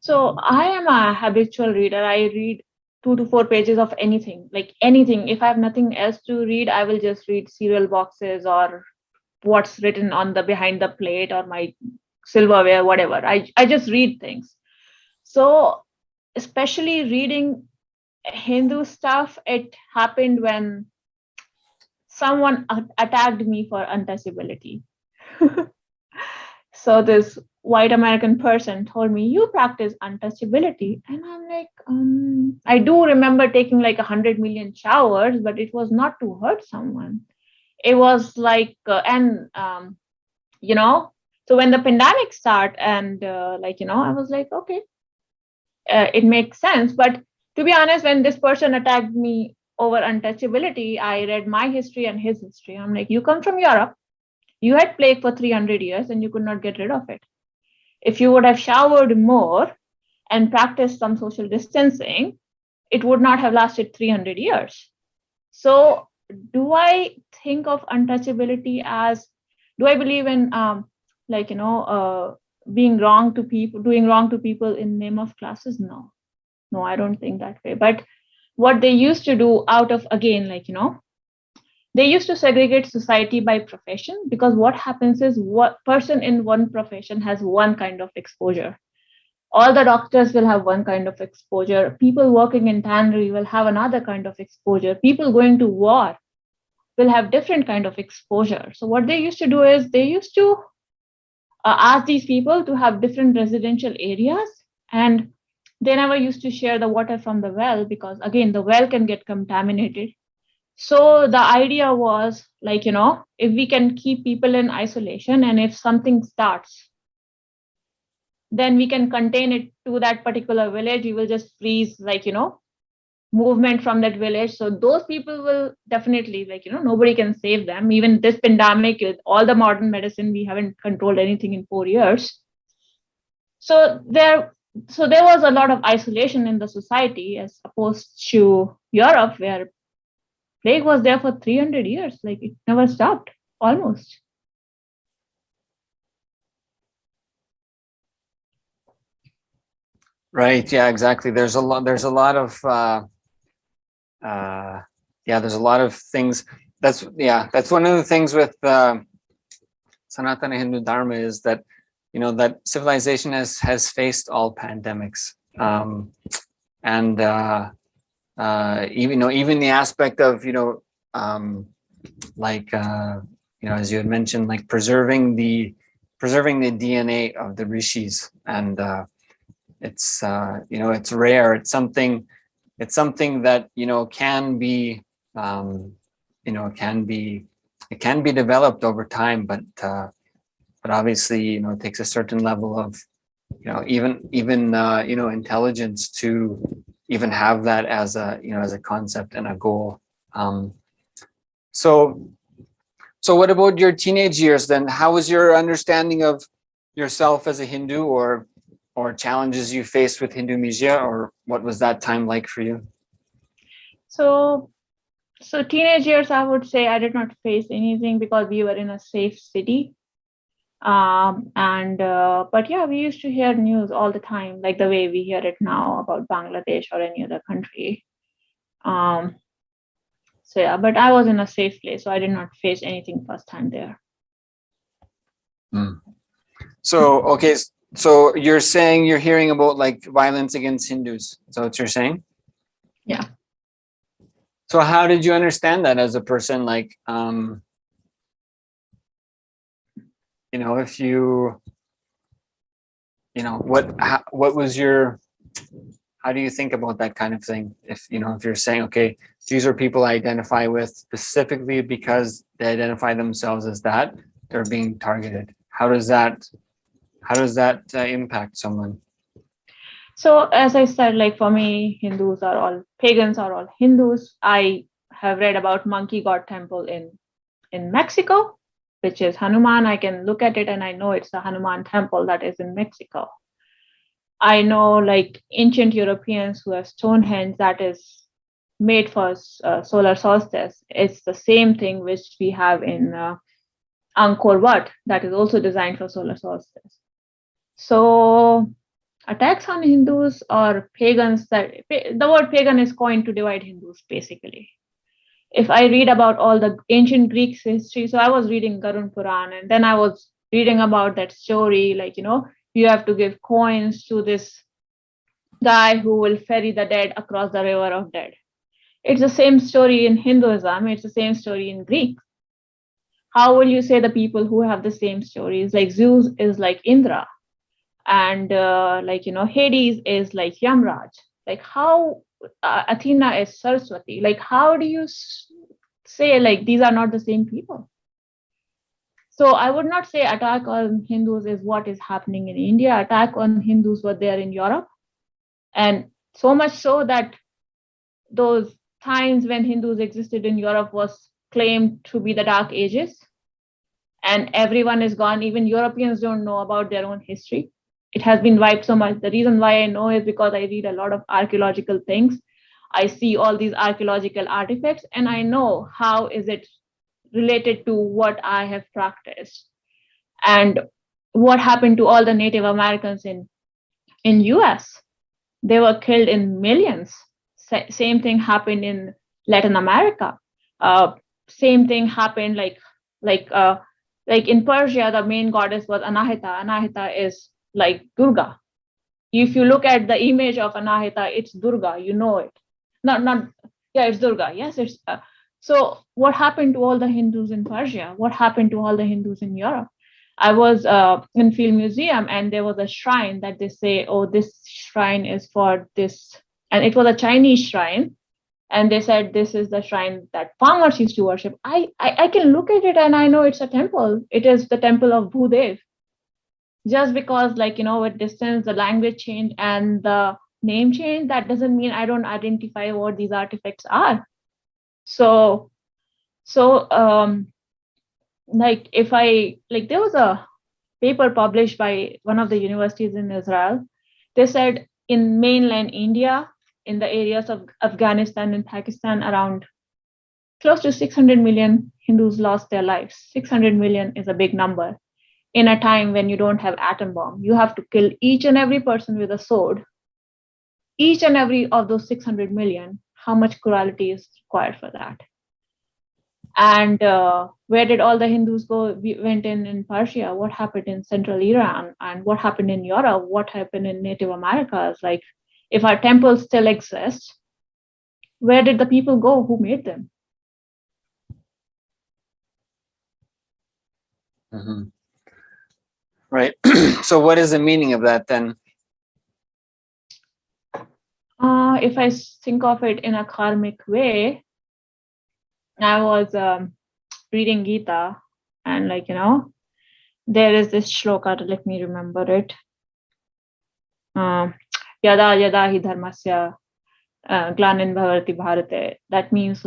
Speaker 2: So I am a habitual reader. I read 2 to 4 pages of anything, like anything. If I have nothing else to read, I will just read cereal boxes or what's written on the behind the plate or my silverware, whatever. I just read things. So especially reading Hindu stuff, it happened when someone attacked me for untouchability. So this white American person told me, you practice untouchability. And I'm like, I do remember taking like 100 million showers, but it was not to hurt someone. It was like, so when the pandemic started and I was like, okay, it makes sense. But to be honest, when this person attacked me over untouchability, I read my history and his history. I'm like, you come from Europe, you had plague for 300 years and you could not get rid of it. If you would have showered more and practiced some social distancing, it would not have lasted 300 years. So do I think of untouchability as Do I believe in being wrong to people, doing wrong to people in name of classes? No, I don't think that way. But what they used to do out of, again, they used to segregate society by profession, because what happens is, what person in one profession has one kind of exposure. All the doctors will have one kind of exposure. People working in tannery will have another kind of exposure. People going to war will have different kind of exposure. So what they used to do is, they used to ask these people to have different residential areas, and they never used to share the water from the well, because again, the well can get contaminated. So the idea was, if we can keep people in isolation, and if something starts, then we can contain it to that particular village. We will just freeze, movement from that village. So those people will definitely, nobody can save them. Even this pandemic, with all the modern medicine, we haven't controlled anything in 4 years. So there was a lot of isolation in the society, as opposed to Europe, where plague was there for 300 years. Like, it never stopped, almost.
Speaker 1: Right. Yeah, exactly. There's a lot of there's a lot of things. That's one of the things with Sanatana Hindu Dharma, is that, that civilization has faced all pandemics. And even the aspect of, as you had mentioned, like preserving the DNA of the rishis. And it's it's rare. It's something that it can be developed over time, but obviously, it takes a certain level of, even intelligence to even have that as a concept and a goal. So what about your teenage years then? How was your understanding of yourself as a Hindu, or challenges you faced with Hindumisia, or what was that time like for you?
Speaker 2: So teenage years, I would say I did not face anything, because we were in a safe city. But yeah, we used to hear news all the time, like the way we hear it now about Bangladesh or any other country. So yeah, but I was in a safe place, so I did not face anything first time there.
Speaker 1: So, okay, so you're saying you're hearing about like violence against Hindus. Is that what you're saying?
Speaker 2: Yeah.
Speaker 1: So how did you understand that as a person? Like, if you, what was your, how do you think about that kind of thing? If you're saying, okay, these are people I identify with specifically because they identify themselves as that, they're being targeted. How does that impact someone?
Speaker 2: So as I said, like for me, pagans are all Hindus. I have read about monkey god temple in Mexico, which is Hanuman. I can look at it and I know it's the Hanuman temple that is in Mexico. I know like ancient Europeans who have Stonehenge that is made for solar solstice. It's the same thing which we have in Angkor Wat that is also designed for solar solstice. So attacks on Hindus or pagans, the word pagan is coined to divide Hindus basically. If I read about all the ancient Greek history, so I was reading Garun Puran, and then I was reading about that story, like, you have to give coins to this guy who will ferry the dead across the river of dead. It's the same story in Hinduism. It's the same story in Greek. How will you say the people who have the same stories? Like Zeus is like Indra, and Hades is like Yamraj. Like how Athena is Saraswati. Like how do you say like these are not the same people? So I would not say attack on Hindus is what is happening in India. Attack on Hindus were there in Europe. And so much so that those times when Hindus existed in Europe was claimed to be the Dark Ages. And everyone is gone. Even Europeans don't know about their own history. It has been wiped so much. The reason why I know is because I read a lot of archaeological things. I see all these archaeological artifacts and I know how is it related to what I have practiced. And what happened to all the Native Americans in US? They were killed in millions. Same thing happened in Latin America. Same thing happened like uh, like in Persia, the main goddess was Anahita. Anahita is like Durga. If you look at the image of Anahita, it's Durga. You know it. Not yeah, it's Durga. Yes, it's. So what happened to all the Hindus in Persia? What happened to all the Hindus in Europe? I was in Field Museum, and there was a shrine that they say, oh, this shrine is for this, and it was a Chinese shrine, and they said this is the shrine that farmers used to worship. I can look at it and I know it's a temple. It is the temple of Bhudev. Just because, like, with distance, the language change and the name change, that doesn't mean I don't identify what these artifacts are. So like if I like there was a paper published by one of the universities in Israel. They said in mainland India, in the areas of Afghanistan and Pakistan, around close to 600 million Hindus lost their lives. 600 million is a big number. In a time when you don't have atom bomb, you have to kill each and every person with a sword. Each and every of those 600 million, how much cruelty is required for that? And where did all the Hindus go? We went in Persia. What happened in central Iran? And what happened in Europe? What happened in Native Americas? Like, if our temples still exist, where did the people go who made them?
Speaker 1: Mm-hmm. Right. So what is the meaning of that then?
Speaker 2: If I think of it in a karmic way, I was reading Gita, and there is this shloka. Let me remember it. Yada yada hi dharmasya glanin bhavati bharate. That means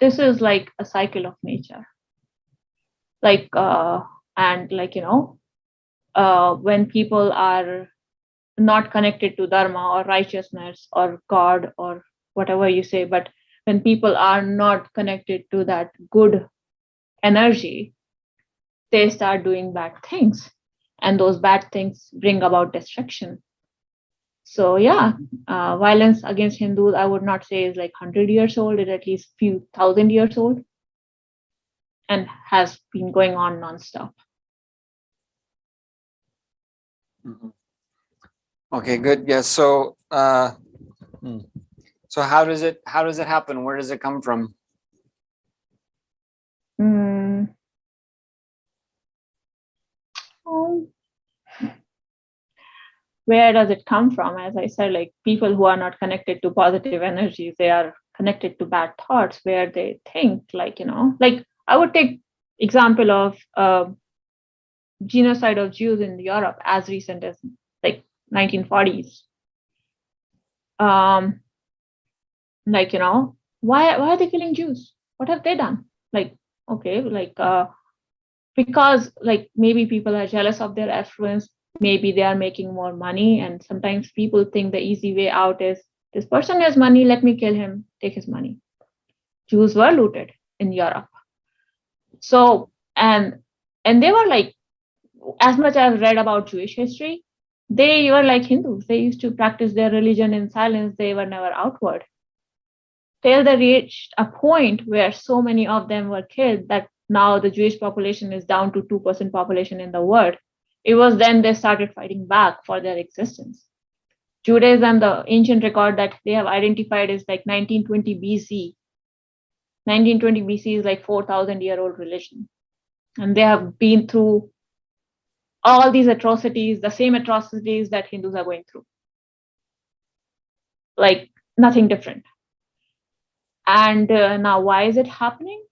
Speaker 2: this is like a cycle of nature. When people are not connected to dharma or righteousness or God or whatever you say, but when people are not connected to that good energy, they start doing bad things, and those bad things bring about destruction. So violence against Hindus, I would not say is like 100 years old. It's at least few thousand years old and has been going on nonstop.
Speaker 1: Mm-hmm. Okay, good. Yes. So so how does it happen? Where does it come from?
Speaker 2: Where does it come from? As I said, like, people who are not connected to positive energies, they are connected to bad thoughts, where they think like I would take example of genocide of Jews in Europe as recent as like 1940s. Why are they killing Jews? What have they done? Because like maybe people are jealous of their affluence, maybe they are making more money, and sometimes people think the easy way out is, this person has money, let me kill him, take his money. Jews were looted in Europe. So and they were like, as much as I've read about Jewish history, they were like Hindus. They used to practice their religion in silence. They were never outward. Till they reached a point where so many of them were killed that now the Jewish population is down to 2% population in the world. It was then they started fighting back for their existence. Judaism, the ancient record that they have identified is like 1920 BC. 1920 BC is like 4,000-year-old religion. And they have been through all these atrocities, the same atrocities that Hindus are going through. Like nothing different. And now why is it happening?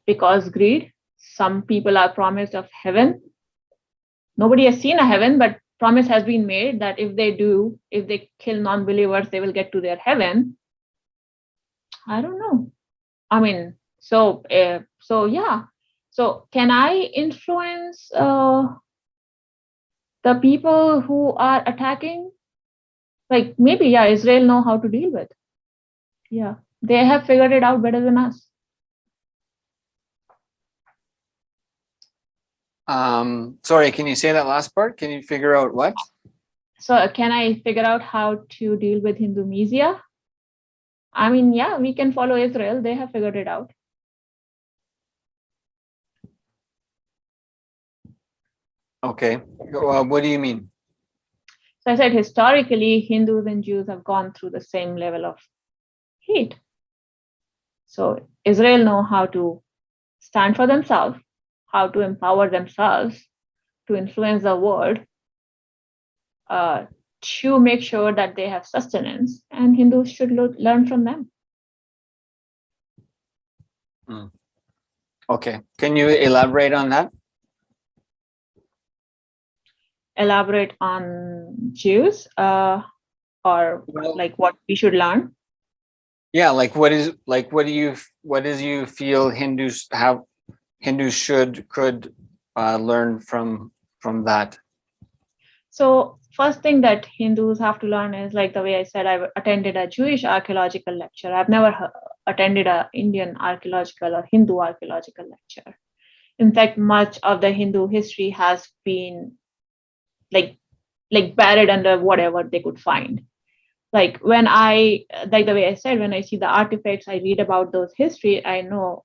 Speaker 2: Because greed. Some people are promised of heaven. Nobody has seen a heaven, but promise has been made that if they kill non-believers, they will get to their heaven. I don't know. I mean, so can I influence the people who are attacking? Like maybe, Israel know how to deal with. Yeah. They have figured it out better than us.
Speaker 1: Sorry, can you say that last part? Can you figure out what?
Speaker 2: So can I figure out how to deal with Hindumisia? I mean, yeah, we can follow Israel. They have figured it out.
Speaker 1: Okay. What do you mean?
Speaker 2: So I said historically, Hindus and Jews have gone through the same level of hate. So Israel know how to stand for themselves, how to empower themselves to influence the world, to make sure that they have sustenance, and Hindus should learn from them.
Speaker 1: Okay. Can you elaborate on that?
Speaker 2: Elaborate on Jews, or like what we should learn.
Speaker 1: Yeah, like what do you feel Hindus could learn from that?
Speaker 2: So first thing that Hindus have to learn is, like the way I said, I've attended a Jewish archaeological lecture. I've never attended a Indian archaeological or Hindu archaeological lecture. In fact, much of the Hindu history has been like buried under whatever they could find. Like when like the way I said, when I see the artifacts, I read about those history, I know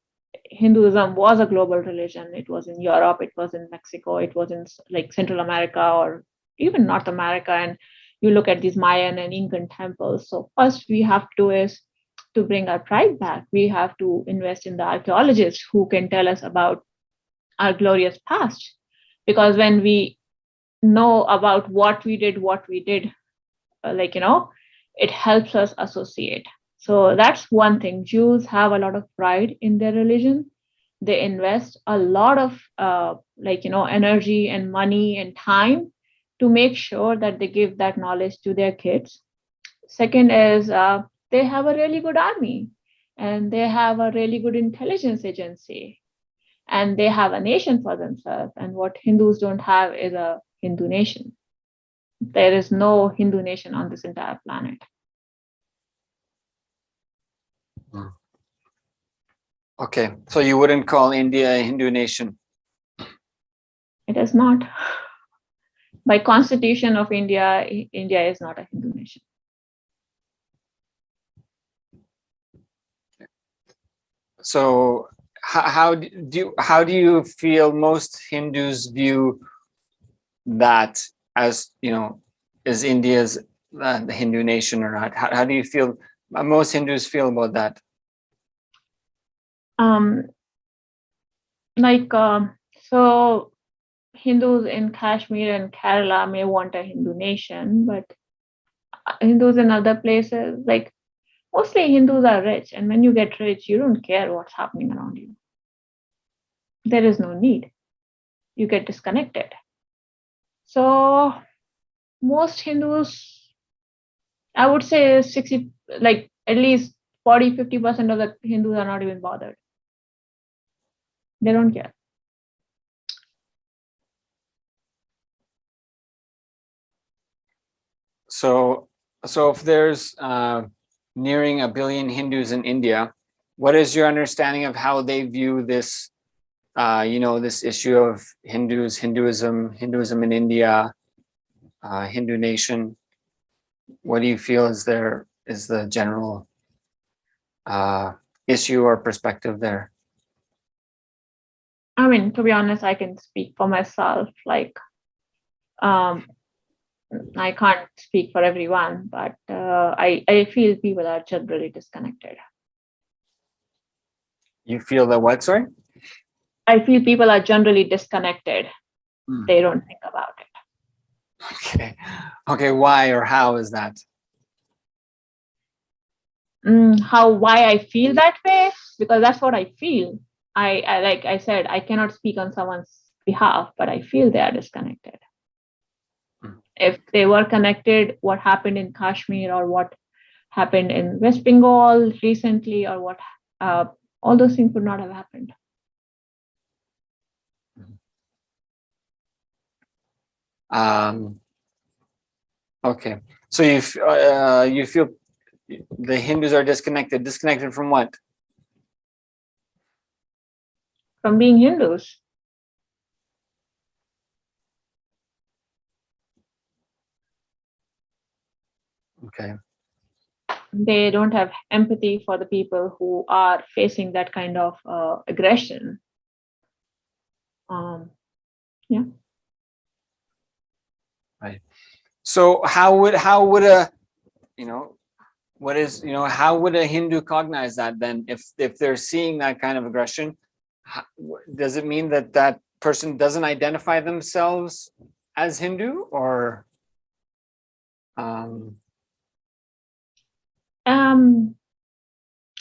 Speaker 2: Hinduism was a global religion. It was in Europe, it was in Mexico, it was in like Central America or even North America. And you look at these Mayan and Incan temples. So first we have to do is to bring our pride back. We have to invest in the archaeologists who can tell us about our glorious past. Because when we know about what we did, it helps us associate. So that's one thing. Jews have a lot of pride in their religion. They invest a lot of energy and money and time to make sure that they give that knowledge to their kids. Second is they have a really good army, and they have a really good intelligence agency, and they have a nation for themselves. And what Hindus don't have is a Hindu nation. There is no Hindu nation on this entire planet.
Speaker 1: Okay, so you wouldn't call India a Hindu nation?
Speaker 2: It is not. By constitution of India, India is not a Hindu nation.
Speaker 1: So how do you feel most Hindus view that as, is India's the Hindu nation or not? How do you feel most Hindus feel about that?
Speaker 2: So Hindus in Kashmir and Kerala may want a Hindu nation, but Hindus in other places, like mostly Hindus are rich, and when you get rich, you don't care what's happening around you. There is no need. You get disconnected. So most Hindus, I would say 60, like at least 40-50% of the Hindus are not even bothered. They don't care.
Speaker 1: So if there's nearing 1 billion Hindus in India, what is your understanding of how they view this, this issue of Hinduism in India, Hindu nation? What do you feel is the general issue or perspective there?
Speaker 2: I mean, to be honest, I can speak for myself. Like, I can't speak for everyone, but I feel people are generally disconnected.
Speaker 1: You feel that what, sorry?
Speaker 2: I feel people are generally disconnected. They don't think about it.
Speaker 1: Okay. Why or how is that?
Speaker 2: Why I feel that way? Because that's what I feel. I like I said, I cannot speak on someone's behalf, but I feel they are disconnected. If they were connected, what happened in Kashmir or what happened in West Bengal recently, or what all those things would not have happened.
Speaker 1: Okay, so you feel the Hindus are disconnected. Disconnected from what?
Speaker 2: From being Hindus.
Speaker 1: Okay.
Speaker 2: They don't have empathy for the people who are facing that kind of aggression. Yeah.
Speaker 1: Right. So how would a, how would a Hindu cognize that then if they're seeing that kind of aggression? Does it mean that that person doesn't identify themselves as Hindu, or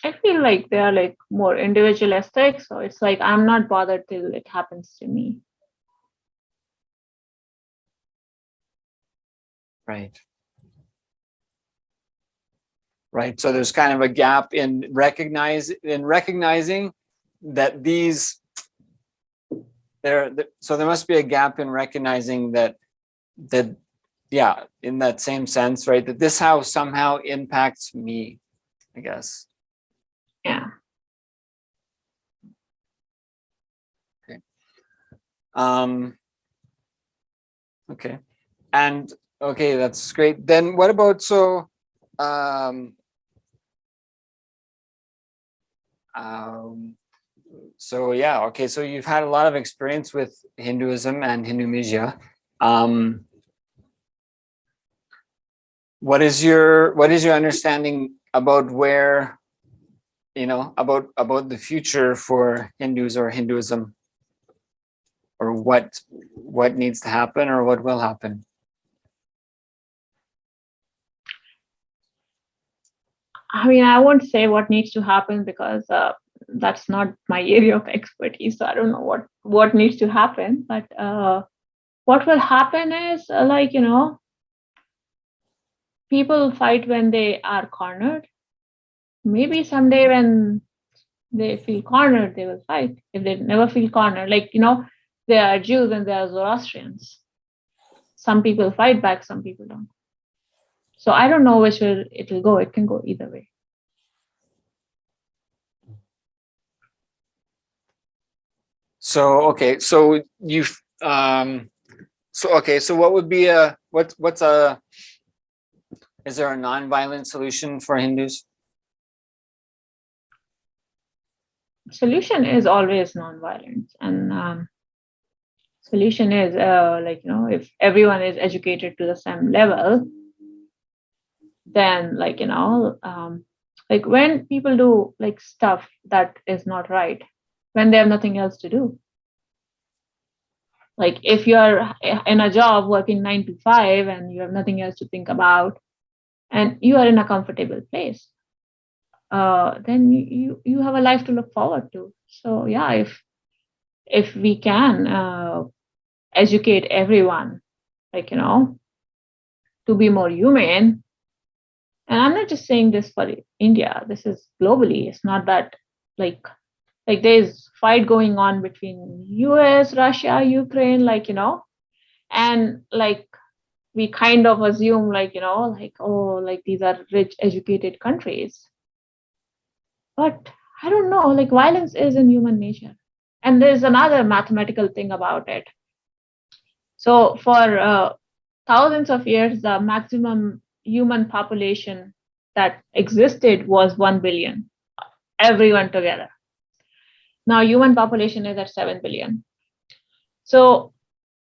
Speaker 2: I feel like they are like more individualistic, so it's like I'm not bothered till it happens to me.
Speaker 1: right? Right. So there's kind of a gap in recognizing that these so there must be a gap in recognizing that yeah, in that same sense, right, that this house somehow impacts me, I guess.
Speaker 2: Yeah.
Speaker 1: Okay. Okay. And okay, that's great. Then what about so so yeah, okay, so you've had a lot of experience with Hinduism and Hindumisia. What is your understanding about where, about the future for Hindus or Hinduism, or what needs to happen or what will happen?
Speaker 2: I mean, I won't say what needs to happen because that's not my area of expertise. So I don't know what needs to happen. But what will happen is people fight when they are cornered. Maybe someday when they feel cornered, they will fight. If they never feel cornered, there are Jews and there are Zoroastrians. Some people fight back, some people don't. So I don't know which way it will go. It can go either way.
Speaker 1: So okay, so you've so what would be is there a non-violent solution for Hindus?
Speaker 2: Solution is always nonviolence, and solution is if everyone is educated to the same level, then when people do stuff that is not right, when they have nothing else to do, like if you're in a job working 9 to 5 and you have nothing else to think about and you are in a comfortable place, then you have a life to look forward to. So yeah, if we can educate everyone, to be more humane. And I'm not just saying this for India, this is globally. It's not that like there's fight going on between US, Russia, Ukraine, and we kind of assume these are rich, educated countries. But I don't know, violence is in human nature. And there's another mathematical thing about it. So for thousands of years, the maximum human population that existed was 1 billion, everyone together. Now human population is at 7 billion. So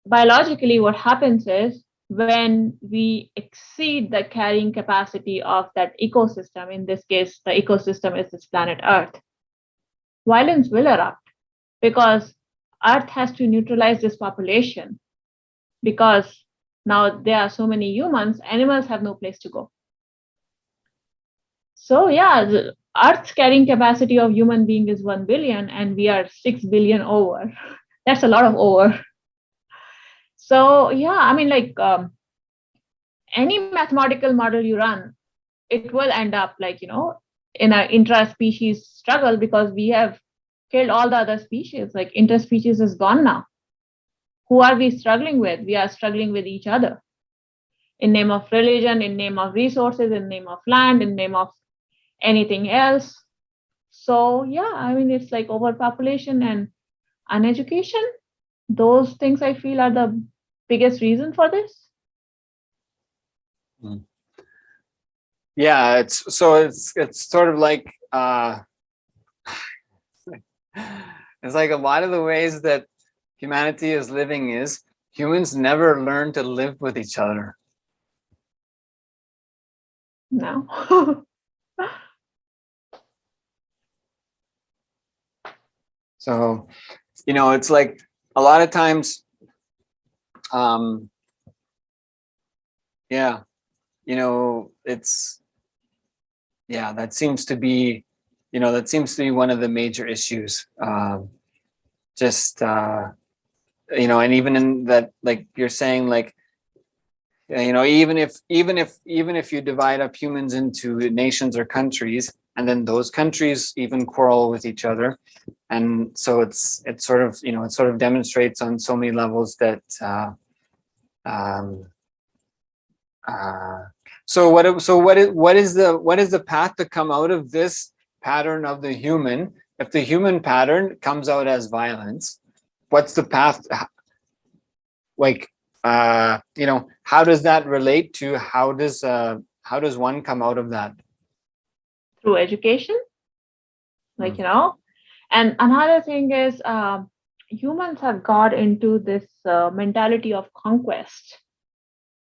Speaker 2: biologically, what happens is when we exceed the carrying capacity of that ecosystem, in this case, the ecosystem is this planet Earth, violence will erupt because Earth has to neutralize this population, because now there are so many humans, animals have no place to go. So yeah, the Earth's carrying capacity of human being is 1 billion and we are 6 billion over. That's a lot of over. So yeah, I mean, any mathematical model you run, it will end up in an intra-species struggle, because we have killed all the other species. Like interspecies is gone now. Who are we struggling with? We are struggling with each other. in name of religion, in name of resources, in name of land, in name of anything else. So yeah, I mean, it's like overpopulation and uneducation. Those things I feel are the biggest reason for this.
Speaker 1: Yeah, it's sort of like it's like a lot of the ways that humanity is living is humans never learn to live with each other.
Speaker 2: No.
Speaker 1: So, it's like a lot of times, yeah, it's, yeah, that seems to be one of the major issues. Just, and even in that, like you're saying, like, even if you divide up humans into nations or countries, and then those countries even quarrel with each other, and so it sort of demonstrates on so many levels that so what is the path to come out of this pattern of the human? If the human pattern comes out as violence, what's the path? Like, how does that relate to how does one come out of that?
Speaker 2: Through education, like, and another thing is humans have got into this mentality of conquest.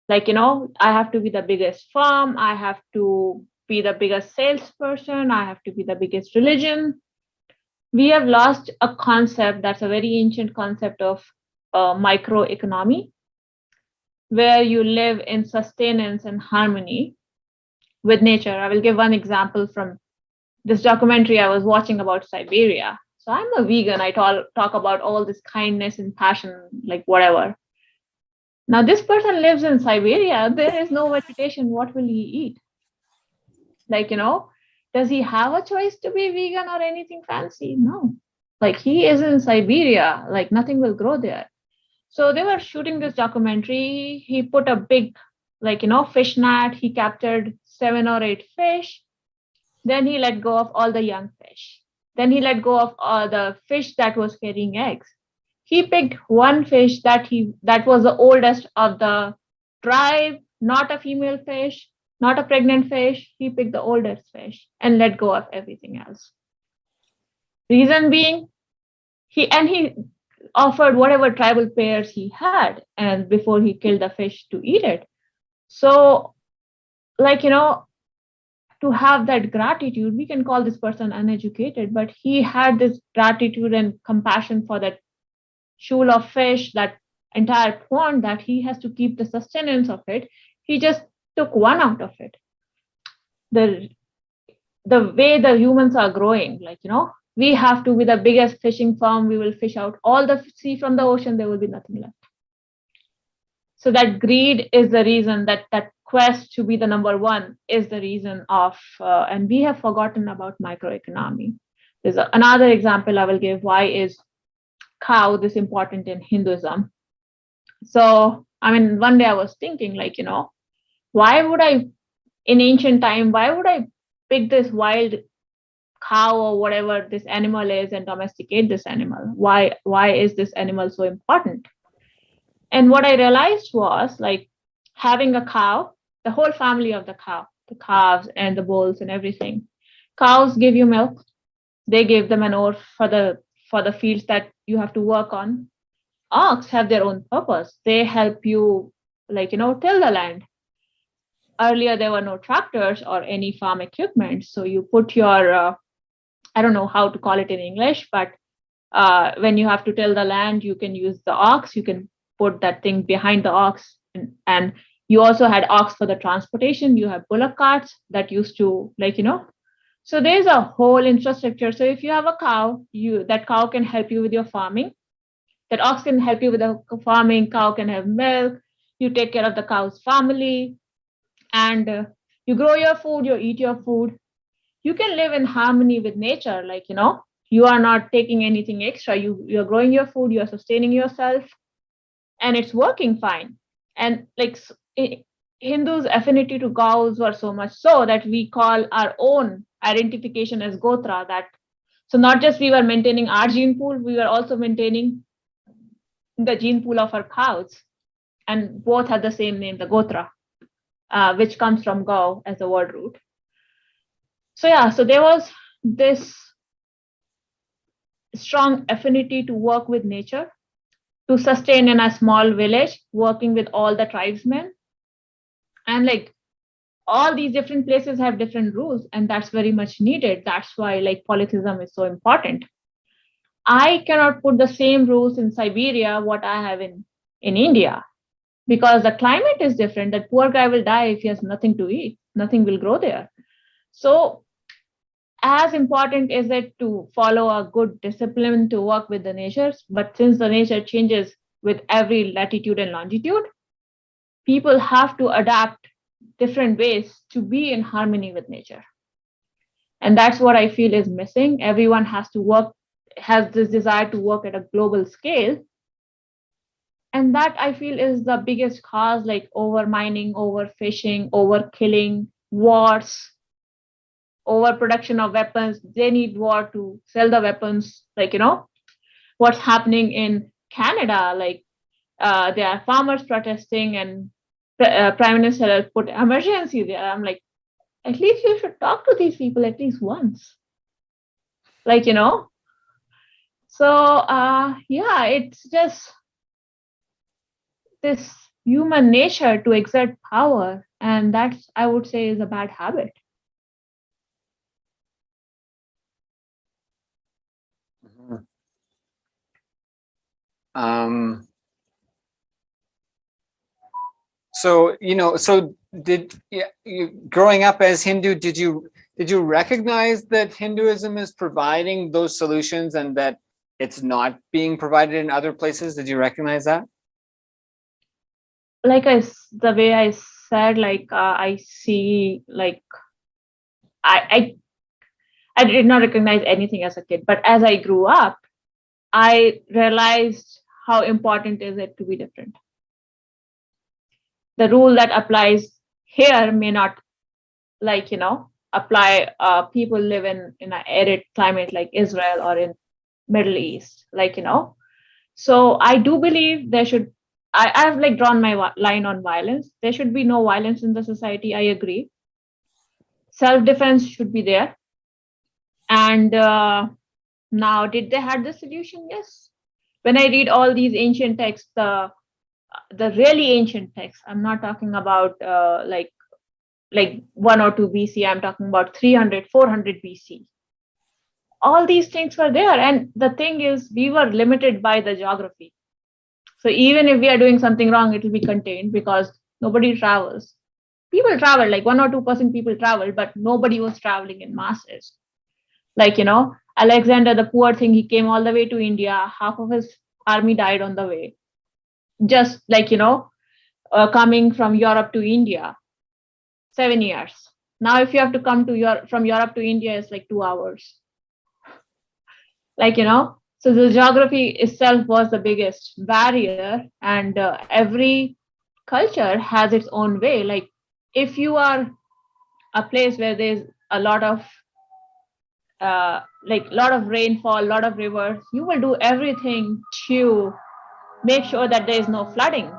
Speaker 2: Like, I have to be the biggest firm, I have to be the biggest salesperson, I have to be the biggest religion. We have lost a concept that's a very ancient concept of microeconomy, where you live in sustenance and harmony with nature. I will give one example from this documentary I was watching about Siberia. So I'm a vegan. I talk about all this kindness and passion, like whatever. Now, this person lives in Siberia. There is no vegetation. What will he eat? Like, does he have a choice to be vegan or anything fancy? No. Like, he is in Siberia. Like, nothing will grow there. So they were shooting this documentary. He put a big, fish net. He captured 7 or 8 fish. Then he let go of all the young fish. Then he let go of all the fish that was carrying eggs. He picked one fish that was the oldest of the tribe, not a female fish, not a pregnant fish. He picked the oldest fish and let go of everything else. Reason being, he offered whatever tribal pairs he had, and before he killed the fish to eat it. So, to have that gratitude, we can call this person uneducated, but he had this gratitude and compassion for that shoal of fish, that entire pond that he has to keep the sustenance of it. He just took one out of it. The way the humans are growing, we have to be the biggest fishing farm. We will fish out all the sea from the ocean. There will be nothing left. So that greed is the reason, that quest to be the number one is the reason of, and we have forgotten about microeconomy. There's another example I will give. Why is cow this important in Hinduism? So, I mean, one day I was thinking, why would I, in ancient time, why would I pick this wild cow or whatever this animal is and domesticate this animal? Why is this animal so important? And what I realized was, like, having a cow, the whole family of the cow, the calves and the bulls and everything. Cows give you milk. They give the manure for the fields that you have to work on. Ox have their own purpose. They help you, till the land. Earlier, there were no tractors or any farm equipment. So you put your, I don't know how to call it in English, but when you have to till the land, you can use the ox. You can put that thing behind the ox, and you also had ox for the transportation. You have bullock carts that used to, so there's a whole infrastructure. So if you have a cow, that cow can help you with your farming. That ox can help you with the farming. Cow can have milk. You take care of the cow's family, and you grow your food. You eat your food. You can live in harmony with nature. You are not taking anything extra. You're growing your food. You're sustaining yourself, and it's working fine. And Hindus' affinity to cows were so much so that we call our own identification as Gotra. That so not just we were maintaining our gene pool, we were also maintaining the gene pool of our cows, and both had the same name, the Gotra, which comes from Gau as a word root. So yeah, so there was this strong affinity to work with nature, to sustain in a small village, working with all the tribesmen. And like all these different places have different rules, and that's very much needed. That's why like polytheism is so important. I cannot put the same rules in Siberia what I have in India, because the climate is different. That poor guy will die if he has nothing to eat, nothing will grow there. So as important is it to follow a good discipline to work with the nature, but since the nature changes with every latitude and longitude, people have to adapt different ways to be in harmony with nature. And that's what I feel is missing. Everyone has to work, has this desire to work at a global scale. And that I feel is the biggest cause, like over mining, over fishing, over killing, wars, overproduction of weapons. They need war to sell the weapons. Like, what's happening in Canada, like there are farmers protesting, and Prime Minister has put emergency there. I'm like, at least you should talk to these people at least once. Like, So yeah, it's just this human nature to exert power. And that's, I would say, is a bad habit.
Speaker 1: So so did you, growing up as Hindu, did you recognize that Hinduism is providing those solutions and that it's not being provided in other places? Did you recognize that?
Speaker 2: Like the way I said, like I see, like I did not recognize anything as a kid, but as I grew up, I realized how important is it to be different. The rule that applies here may not, like, apply. People live in an arid climate like Israel or in Middle East, like, So I do believe there should, I've like drawn my line on violence. There should be no violence in the society. I agree. Self-defense should be there. And now, did they have the solution? Yes. When I read all these ancient texts, the really ancient texts, I'm not talking about like 1 or 2 BC. I'm talking about 300, 400 BC. All these things were there. And the thing is, we were limited by the geography. So even if we are doing something wrong, it will be contained because nobody travels. People travel, like 1 or 2% people travel, but nobody was traveling in masses. Like, Alexander, the poor thing, he came all the way to India. Half of his army died on the way. Just like, coming from Europe to India, 7 years. Now, if you have to come to from Europe to India, it's like 2 hours. Like, so the geography itself was the biggest barrier, and every culture has its own way. Like, if you are a place where there's a lot of rainfall, lot of rivers, you will do everything to make sure that there is no flooding.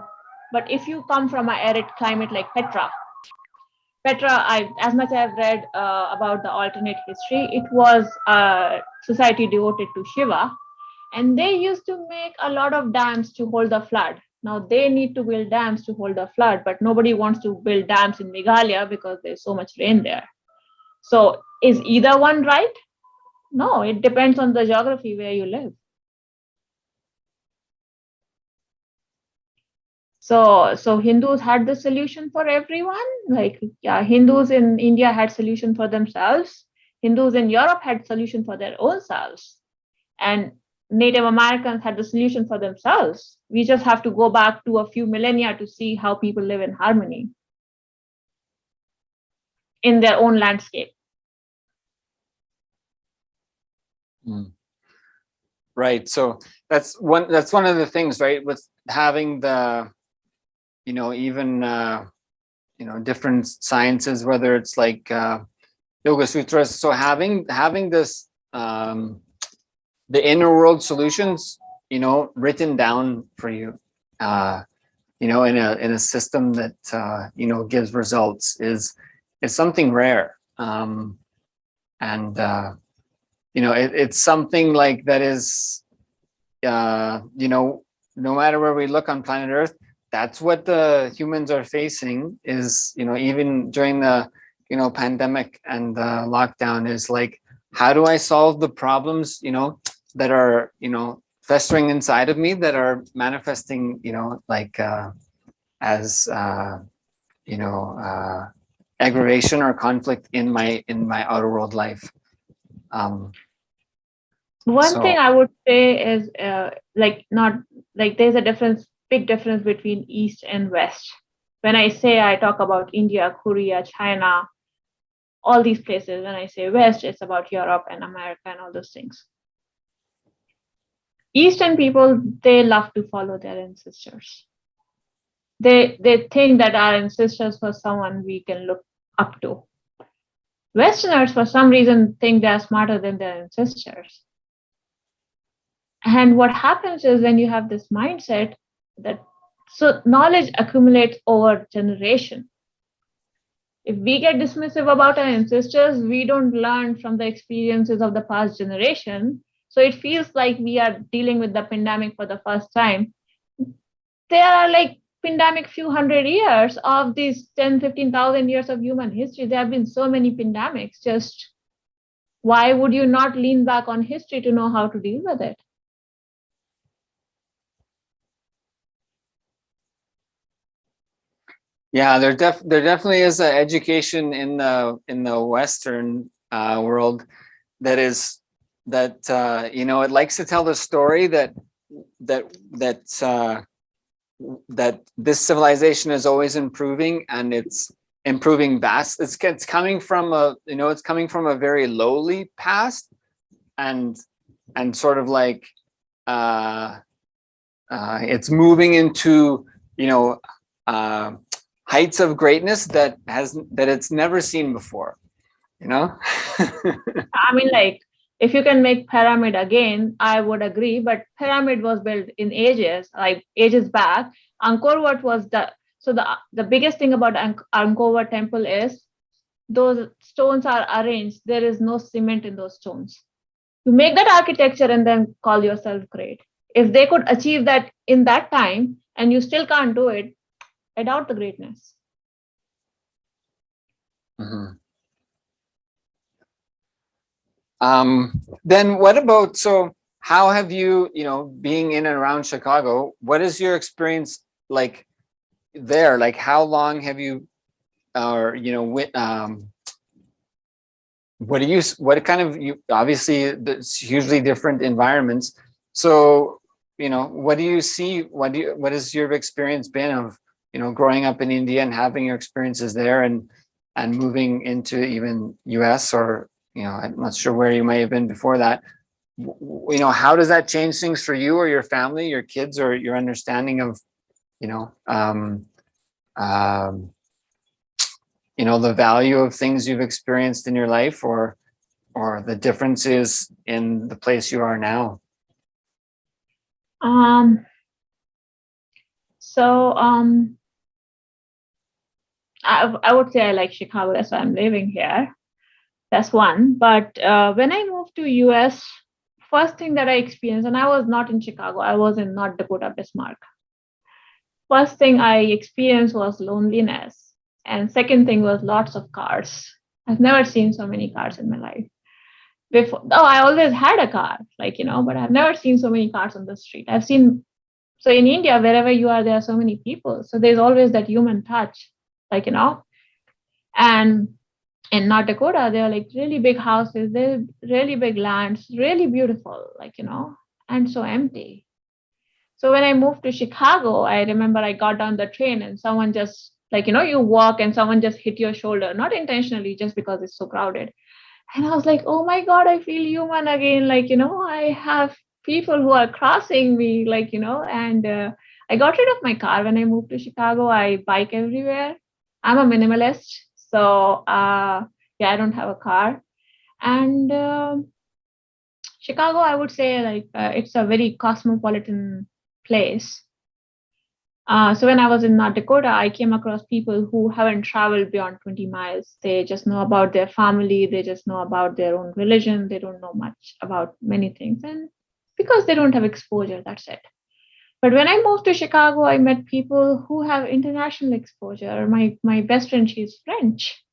Speaker 2: But if you come from an arid climate like Petra, as much I've read about the alternate history, it was a society devoted to Shiva, and they used to make a lot of dams to hold the flood. Now they need to build dams to hold the flood, but nobody wants to build dams in Meghalaya because there's so much rain there. So is either one right? No, it depends on the geography where you live. So Hindus had the solution for everyone. Like, yeah, Hindus in India had solution for themselves. Hindus in Europe had solution for their own selves. And Native Americans had the solution for themselves. We just have to go back to a few millennia to see how people live in harmony in their own landscape.
Speaker 1: Right. So that's one of the things, right, with having the, even different sciences, whether it's like Yoga Sutras. So having this the inner world solutions, written down for you, in a system that gives results is something rare. It's something like that is, no matter where we look on planet Earth, that's what the humans are facing is, even during the, pandemic and lockdown, is like, how do I solve the problems, that are, festering inside of me, that are manifesting, as, aggravation or conflict in my outer world life.
Speaker 2: One thing I would say is there's a big difference between East and West. When I talk about India, Korea, China, all these places. When I say West, it's about Europe and America and all those things. Eastern people, they love to follow their ancestors. They think that our ancestors were someone we can look up to. Westerners, for some reason, think they're smarter than their ancestors. And what happens is when you have this mindset so knowledge accumulates over generation. If we get dismissive about our ancestors, we don't learn from the experiences of the past generation. So it feels like we are dealing with the pandemic for the first time. There are like pandemic few hundred years of these 10, 15,000 years of human history. There have been so many pandemics. Just why would you not lean back on history to know how to deal with it?
Speaker 1: Yeah, there definitely is an education in the Western world that it likes to tell the story that this civilization is always improving, and it's improving vast. It's coming from a very lowly past, and sort of like it's moving into heights of greatness that it's never seen before.
Speaker 2: I mean, like, if you can make pyramid again, I would agree. But pyramid was built in ages back. Angkor Wat was the biggest thing about Angkor Wat temple is those stones are arranged. There is no cement in those stones. You make that architecture and then call yourself great. If they could achieve that in that time and you still can't do it, I doubt the greatness.
Speaker 1: Mm-hmm. Then what about, so how have you, being in and around Chicago, what is your experience like there? Like, how long have you, or, what kind of, obviously it's hugely different environments. So, what do you see? What has your experience been of, growing up in India and having your experiences there, and moving into even US, or, I'm not sure where you may have been before that. How does that change things for you or your family, your kids, or your understanding of, the value of things you've experienced in your life, or the differences in the place you are now?
Speaker 2: I would say I like Chicago, that's why I'm living here. That's one. But when I moved to US, first thing that I experienced, and I was not in Chicago, I was in North Dakota, Bismarck. First thing I experienced was loneliness. And second thing was lots of cars. I've never seen so many cars in my life. I always had a car, but I've never seen so many cars on the street. So in India, wherever you are, there are so many people. So there's always that human touch, and in North Dakota, there are like really big houses, they're really big lands, really beautiful, and so empty. So when I moved to Chicago, I remember I got on the train and someone just you walk and someone just hit your shoulder, not intentionally, just because it's so crowded. And I was like, oh my God, I feel human again. I have people who are crossing me, and I got rid of my car when I moved to Chicago. I bike everywhere. I'm a minimalist. So yeah, I don't have a car. And Chicago, I would say, like it's a very cosmopolitan place. So when I was in North Dakota, I came across people who haven't traveled beyond 20 miles. They just know about their family. They just know about their own religion. They don't know much about many things. And because they don't have exposure, that's it. But when I moved to Chicago, I met people who have international exposure. My best friend, she's French.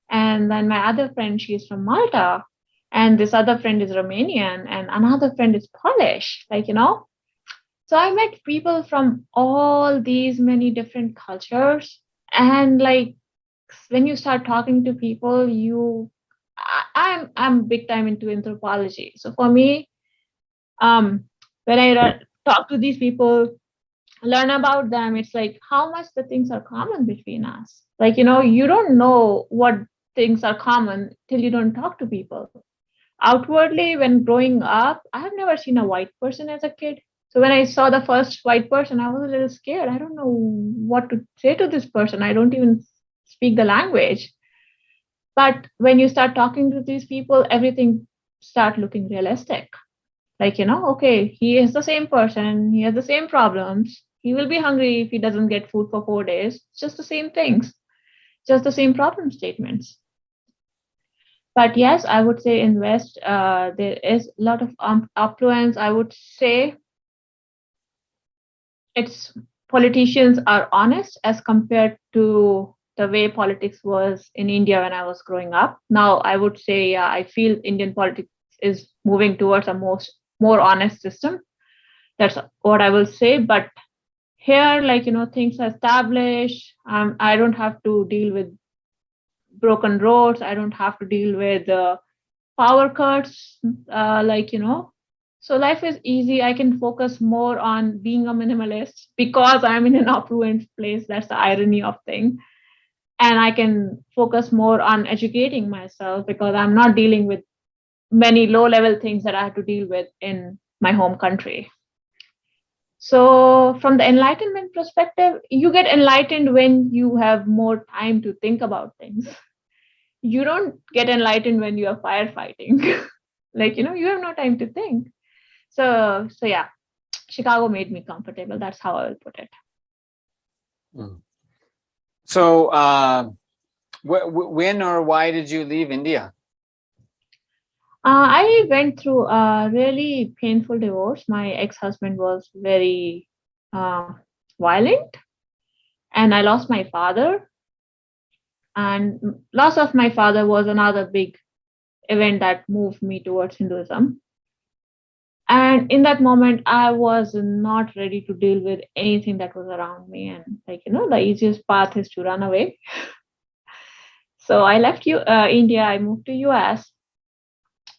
Speaker 2: And then my other friend, she's from Malta. And this other friend is Romanian. And another friend is Polish, So I met people from all these many different cultures. And like when you start talking to people, I'm big time into anthropology. So for me, when I talk to these people, learn about them, it's like how much the things are common between us. Like, you don't know what things are common till you don't talk to people. Outwardly, when growing up, I have never seen a white person as a kid. So when I saw the first white person, I was a little scared. I don't know what to say to this person. I don't even speak the language. But when you start talking to these people, everything start looking realistic. Like, okay, he is the same person, he has the same problems. He will be hungry if he doesn't get food for 4 days. It's just the same things, just the same problem statements. But yes, I would say in West, there is a lot of affluence. I would say it's politicians are honest as compared to the way politics was in India when I was growing up. Now, I would say, yeah, I feel Indian politics is moving towards a more honest system. That's what I will say. But here, things are established. I don't have to deal with broken roads. I don't have to deal with power cuts. So life is easy. I can focus more on being a minimalist because I'm in an affluent place. That's the irony of thing. And I can focus more on educating myself because I'm not dealing with many low level things that I have to deal with in my home country. So, from the enlightenment perspective, you get enlightened when you have more time to think about things. You don't get enlightened when you are firefighting. You have no time to think. So yeah, Chicago made me comfortable. That's how I will put it.
Speaker 1: So, when or why did you leave India?
Speaker 2: I went through a really painful divorce. My ex-husband was very violent, and I lost my father. And loss of my father was another big event that moved me towards Hinduism. And in that moment, I was not ready to deal with anything that was around me. And the easiest path is to run away. So I left India. I moved to US,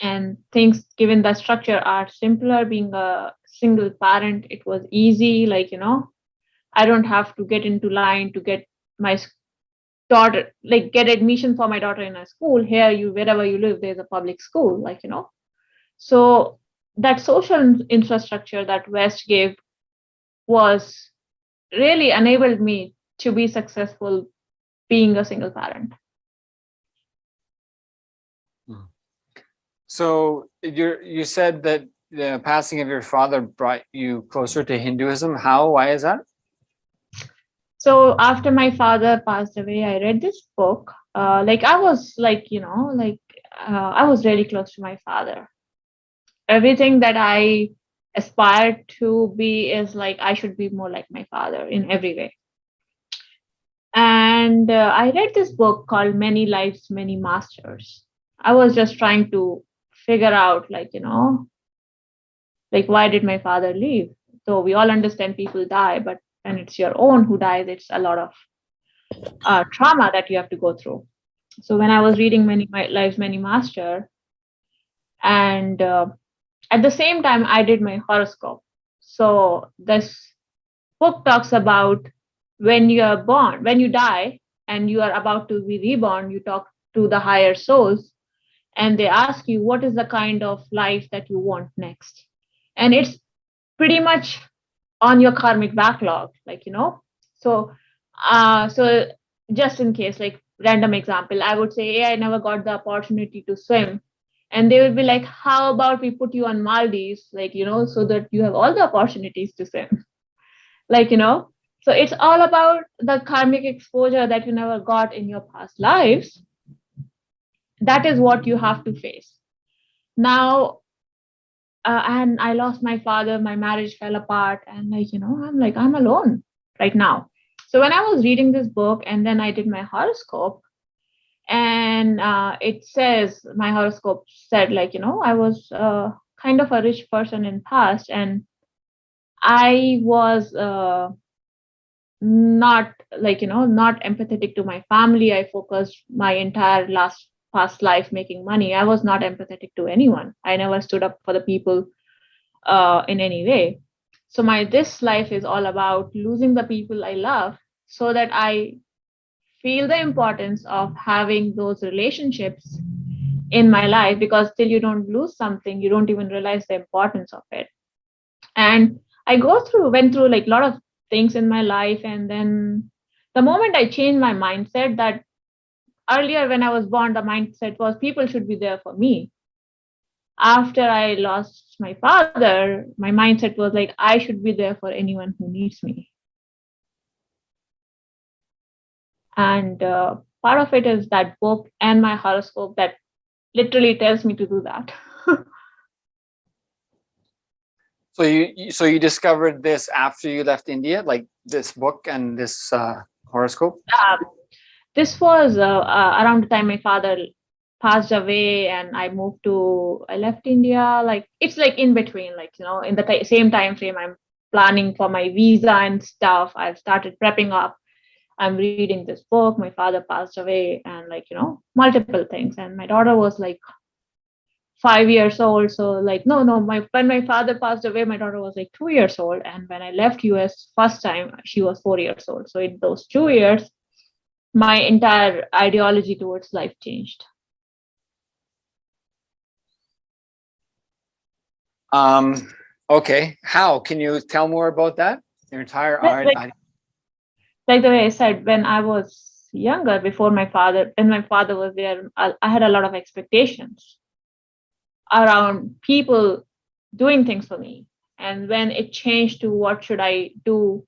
Speaker 2: and things, given the structure, are simpler. Being a single parent, it was easy. I don't have to get into line to get my daughter, get admission for my daughter in a school. Here, wherever you live, there's a public school. So that social infrastructure that West gave was really enabled me to be successful being a single parent.
Speaker 1: So you said that the passing of your father brought you closer to Hinduism. How? Why is that?
Speaker 2: So after my father passed away, I read this book. I was I was really close to my father. Everything that I aspired to be is I should be more like my father in every way. And I read this book called Many Lives, Many Masters. I was just trying to figure out, why did my father leave? So we all understand people die, but when it's your own who dies, it's a lot of trauma that you have to go through. So when I was reading Many Lives, Many Master, and at the same time, I did my horoscope. So this book talks about when you are born, when you die and you are about to be reborn, you talk to the higher souls and they ask you what is the kind of life that you want next. And it's pretty much on your karmic backlog, So just in case, like random example, I would say, hey, I never got the opportunity to swim. And they would be like, how about we put you on Maldives, like, so that you have all the opportunities to swim. Like, so it's all about the karmic exposure that you never got in your past lives. That is what you have to face. Now, and I lost my father, my marriage fell apart, and I'm alone right now. So when I was reading this book and then I did my horoscope, and it says, my horoscope said, like, I was kind of a rich person in past, and I was not, like, not empathetic to my family. I focused my entire last past life making money. I was not empathetic to anyone. I never stood up for the people in any way. So my this life is all about losing the people I love, so that I feel the importance of having those relationships in my life, because till you don't lose something, you don't even realize the importance of it. And I went through like a lot of things in my life, and then the moment I changed my mindset, that earlier when I was born, the mindset was people should be there for me. After I lost my father, my mindset was like I should be there for anyone who needs me. And part of it is that book and my horoscope that literally tells me to do that.
Speaker 1: So you discovered this after you left India, like this book and this horoscope?
Speaker 2: This was around the time my father passed away, and I left India. Like it's like in between, like in the same time frame. I'm planning for my visa and stuff. I've started prepping up. I'm reading this book. My father passed away, and like multiple things. And my daughter was like 5 years old. So like no, when my father passed away, my daughter was like 2 years old, and when I left US first time, she was 4 years old. So in those 2 years, my entire ideology towards life changed.
Speaker 1: Okay. How? Can you tell more about that? Your entire
Speaker 2: Like the way I said, when I was younger, when my father was there, I had a lot of expectations around people doing things for me. And when it changed to what should I do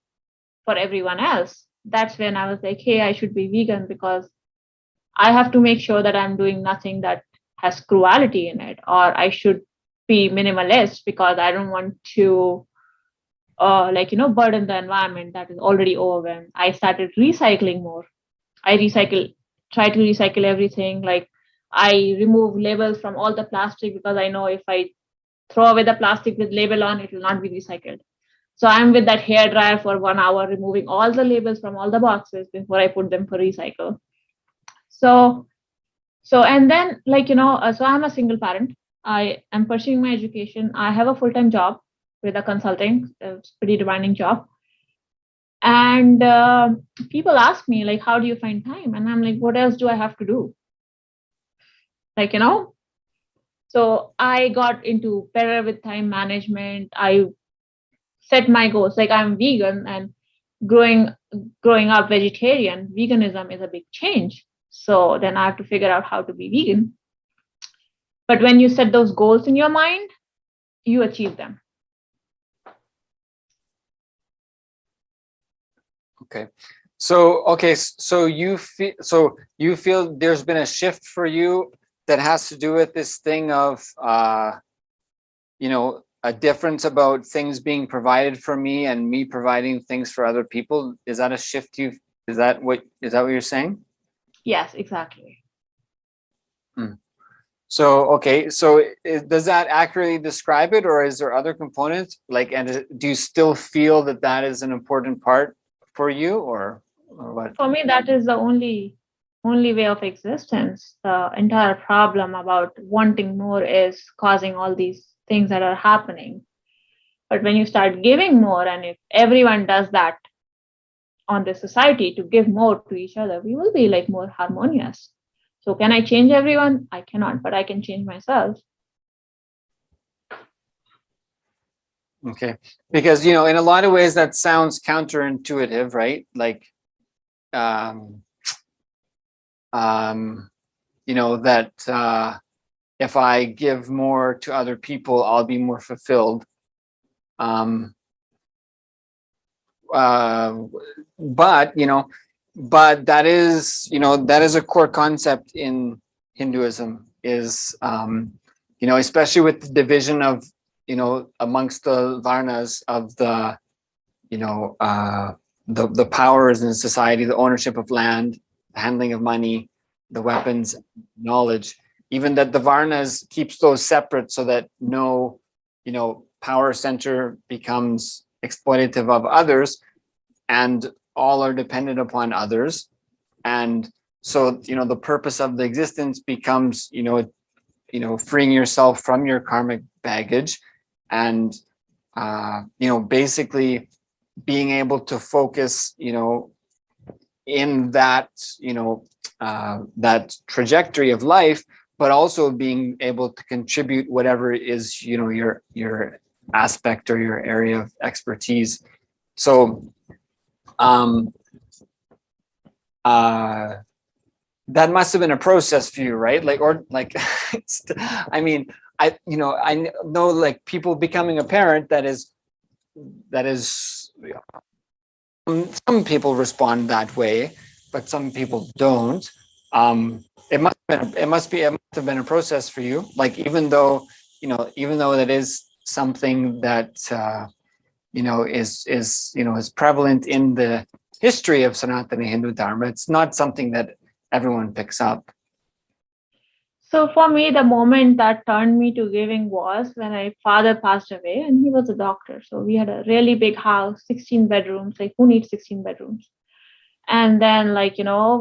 Speaker 2: for everyone else, that's when I was like, hey, I should be vegan, because I have to make sure that I'm doing nothing that has cruelty in it, or I should be minimalist because I don't want to burden the environment that is already overwhelmed. I started recycling more. I try to recycle everything. Like I remove labels from all the plastic, because I know if I throw away the plastic with label on, it will not be recycled. So I'm with that hair dryer for 1 hour, removing all the labels from all the boxes before I put them for recycle. So and then so I'm a single parent. I am pursuing my education. I have a full-time job with a consulting. It's a pretty demanding job. And people ask me like, how do you find time? And I'm like, what else do I have to do? Like, so I got into better with time management. I set my goals. Like I'm vegan, and growing up vegetarian, veganism is a big change. So then I have to figure out how to be vegan. But when you set those goals in your mind, you achieve them.
Speaker 1: Okay. So you feel there's been a shift for you that has to do with this thing of a difference about things being provided for me and me providing things for other people. Is that a shift is that what you're saying?
Speaker 2: Yes, exactly.
Speaker 1: So, okay. So does that accurately describe it, or is there other components? Like, and do you still feel that that is an important part for you, or what?
Speaker 2: For me, that is the only way of existence. The entire problem about wanting more is causing all these things that are happening. But when you start giving more, and if everyone does that on the society to give more to each other, we will be like more harmonious. So can I change everyone? I cannot, but I can change myself.
Speaker 1: Okay. Because, in a lot of ways that sounds counterintuitive, right? Like, that if I give more to other people, I'll be more fulfilled. Um, but that is a core concept in Hinduism, is especially with the division of amongst the varnas of the the powers in society, the ownership of land, the handling of money, the weapons, knowledge. Even that the varnas keeps those separate so that no power center becomes exploitative of others, and all are dependent upon others. And so the purpose of the existence becomes freeing yourself from your karmic baggage, and basically being able to focus in that that trajectory of life, but also being able to contribute whatever is your aspect or your area of expertise. So that must have been a process for you, right? I mean, I know like people becoming a parent, that is some people respond that way, but some people don't. It must have been a process for you. Like even though that is something that is prevalent in the history of Sanatana Hindu Dharma, it's not something that everyone picks up.
Speaker 2: So for me, the moment that turned me to giving was when my father passed away, and he was a doctor. So we had a really big house, 16 bedrooms. Like, who needs 16 bedrooms? And then,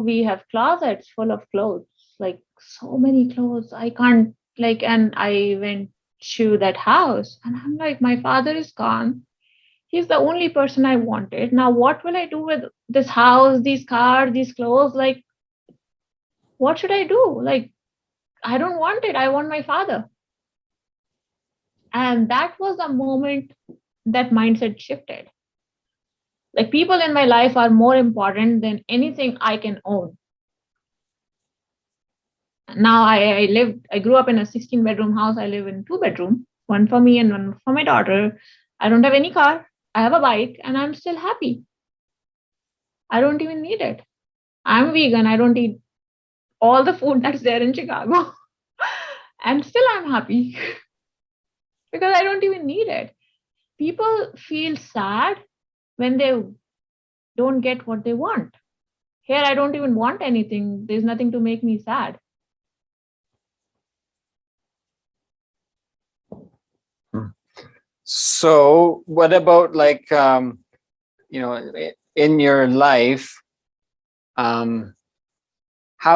Speaker 2: we have closets full of clothes, like so many clothes. I can't, and I went to that house and I'm like, my father is gone. He's the only person I wanted. Now, what will I do with this house, these cars, these clothes? Like, what should I do? Like, I don't want it. I want my father. And that was the moment that mindset shifted. Like, people in my life are more important than anything I can own. Now I grew up in a 16 bedroom house. I live in 2 bedroom, one for me and one for my daughter. I don't have any car. I have a bike and I'm still happy. I don't even need it. I'm vegan. I don't eat all the food that's there in Chicago. And still I'm happy because I don't even need it. People feel sad when they don't get what they want. Here, I don't even want anything. There's nothing to make me sad.
Speaker 1: So what about in your life, how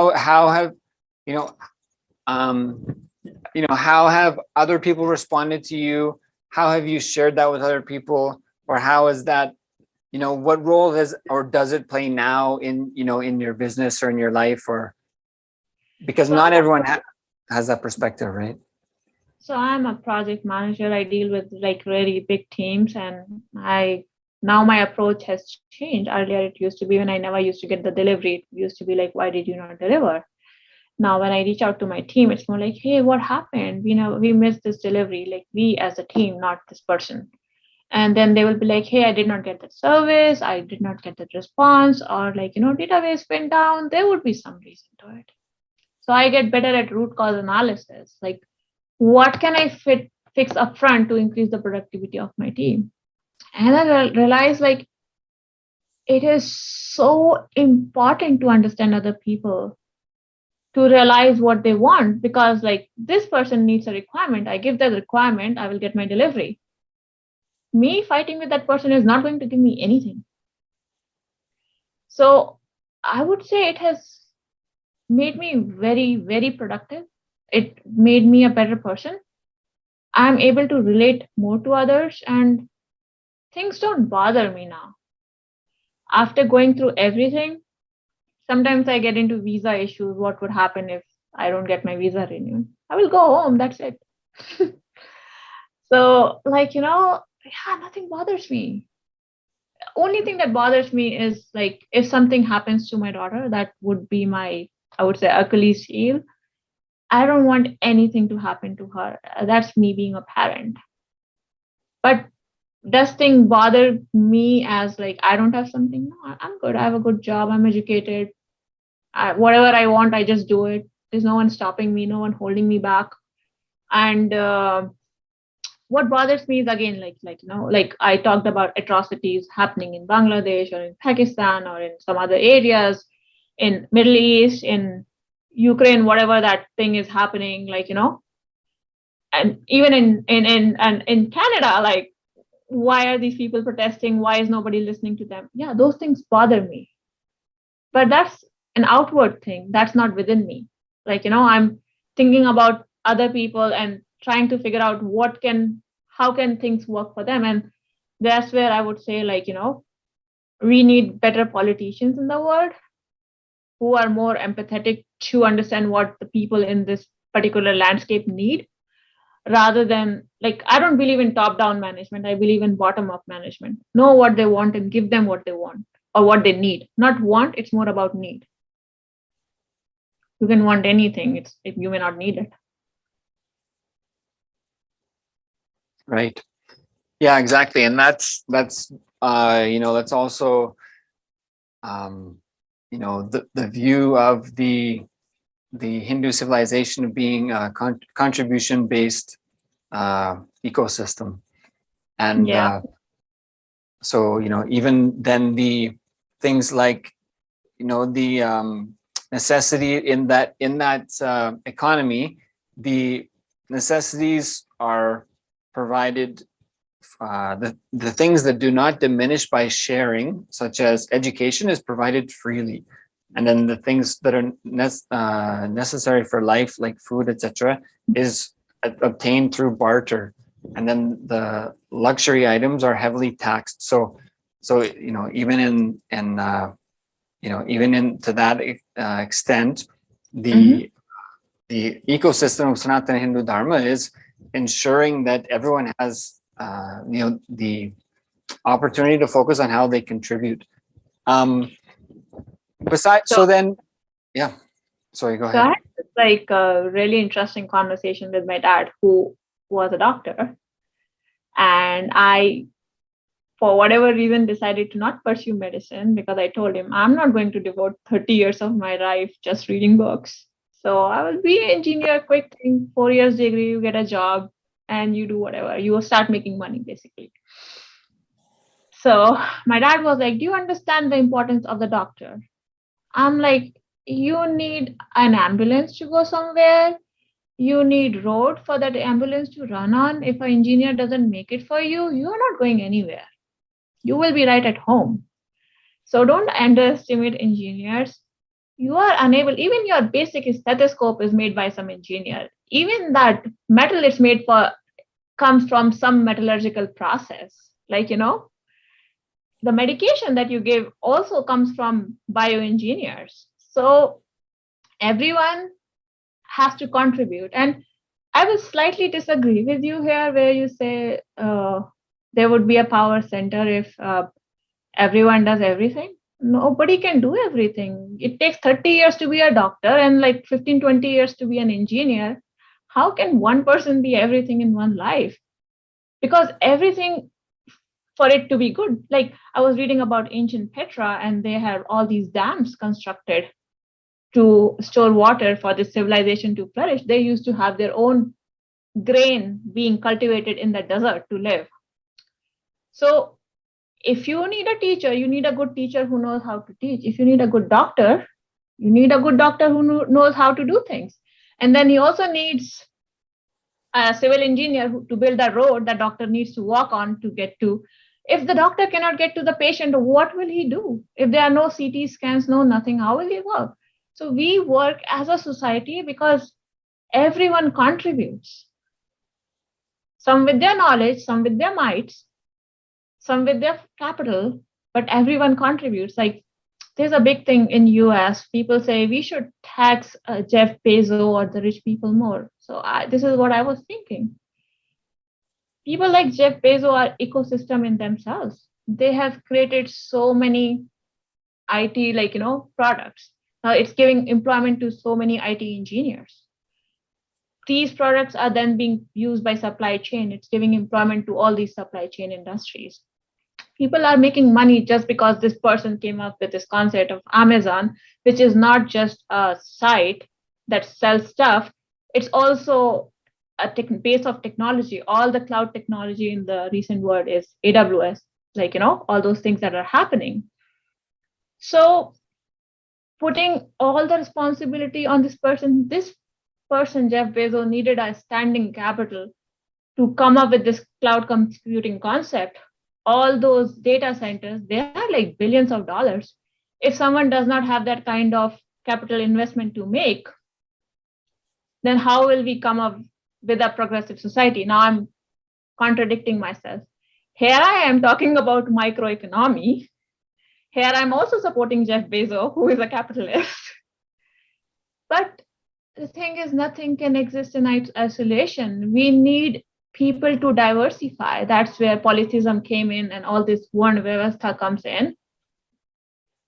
Speaker 1: have how have other people responded to you? How have you shared that with other people? Or how is that, what role does it play now in your business or in your life? Or because not everyone has that perspective, right?
Speaker 2: So I'm a project manager. I deal with really big teams, and now my approach has changed. Earlier, it used to be when I never used to get the delivery, it used to be like, why did you not deliver? Now, when I reach out to my team, it's more like, hey, what happened? We missed this delivery, like we as a team, not this person. And then they will be like, hey, I did not get that service. I did not get that response, or database went down. There would be some reason to it. So I get better at root cause analysis. Like, what can I fix upfront to increase the productivity of my team? And I realize it is so important to understand other people, to realize what they want, because this person needs a requirement. I give that requirement, I will get my delivery. Me fighting with that person is not going to give me anything. So I would say it has made me very, very productive. It made me a better person. I'm able to relate more to others, and things don't bother me now. After going through everything, sometimes I get into visa issues. What would happen if I don't get my visa renewed? I will go home. That's it. So, nothing bothers me. Only thing that bothers me is if something happens to my daughter, that would be my I would say, Achilles heel. I don't want anything to happen to her. That's me being a parent. But does thing bother me as like I don't have something? No, I'm good. I have a good job. I'm educated. Whatever I want, I just do it. There's no one stopping me, no one holding me back. And what bothers me is again, like I talked about atrocities happening in Bangladesh or in Pakistan or in some other areas in Middle East, in Ukraine, whatever that thing is happening, and even in Canada, like why are these people protesting? Why is nobody listening to them? Yeah, those things bother me. But that's an outward thing. That's not within me. I'm thinking about other people and trying to figure out how can things work for them. And that's where I would say, we need better politicians in the world who are more empathetic to understand what the people in this particular landscape need, rather than, like, I don't believe in top down management. I believe in bottom up management. Know what they want and give them what they want or what they need. Not want, it's more about need. You can want anything, it's if you may not need it.
Speaker 1: Right. Yeah, exactly. And that's also the view of the Hindu civilization of being a contribution based ecosystem. And so even then the things like the necessity in that economy, the necessities are provided, the things that do not diminish by sharing, such as education, is provided freely. And then the things that are necessary for life, like food, etc., is obtained through barter. And then the luxury items are heavily taxed. So even in to that extent, the ecosystem of Sanatana Hindu Dharma is ensuring that everyone has the opportunity to focus on how they contribute. Sorry, go ahead.
Speaker 2: So I had like a really interesting conversation with my dad, who was a doctor, and I, for whatever reason, decided to not pursue medicine because I told him I'm not going to devote 30 years of my life just reading books. So I will be an engineer, quick thing, 4 years degree, you get a job and you do whatever. You will start making money, basically. So my dad was like, do you understand the importance of the doctor? I'm like, you need an ambulance to go somewhere. You need road for that ambulance to run on. If an engineer doesn't make it for you, you're not going anywhere. You will be right at home. So don't underestimate engineers. You are unable, even your basic stethoscope is made by some engineer. Even that metal is made for, comes from some metallurgical process. The medication that you give also comes from bioengineers. So everyone has to contribute. And I will slightly disagree with you here, where you say there would be a power center if everyone does everything. Nobody can do everything. It takes 30 years to be a doctor and like 15, 20 years to be an engineer. How can one person be everything in one life? Because everything, for it to be good, like I was reading about ancient Petra, and they have all these dams constructed to store water for the civilization to flourish. They used to have their own grain being cultivated in the desert to live. So if you need a teacher, you need a good teacher who knows how to teach. If you need a good doctor, you need a good doctor who knows how to do things. And then he also needs a civil engineer to build a road that doctor needs to walk on to get to. If the doctor cannot get to the patient, what will he do? If there are no CT scans, no nothing, how will he work? So we work as a society because everyone contributes. Some with their knowledge, some with their mights, some with their capital, but everyone contributes. Like there's a big thing in US. People say we should tax Jeff Bezos or the rich people more. So this is what I was thinking. People like Jeff Bezos are ecosystem in themselves. They have created so many IT, products. It's giving employment to so many IT engineers. These products are then being used by supply chain. It's giving employment to all these supply chain industries. People are making money just because this person came up with this concept of Amazon, which is not just a site that sells stuff. It's also a base of technology. All the cloud technology in the recent world is AWS, like, all those things that are happening. So putting all the responsibility on this person, Jeff Bezos, needed a standing capital to come up with this cloud computing concept. All those data centers, they are like billions of dollars. If someone does not have that kind of capital investment to make, then how will we come up with a progressive society? Now I'm contradicting myself. Here I am talking about microeconomy. Here I'm also supporting Jeff Bezos, who is a capitalist. But the thing is, nothing can exist in isolation. We need people to diversify. That's where polytheism came in and all this one vyavastha comes in.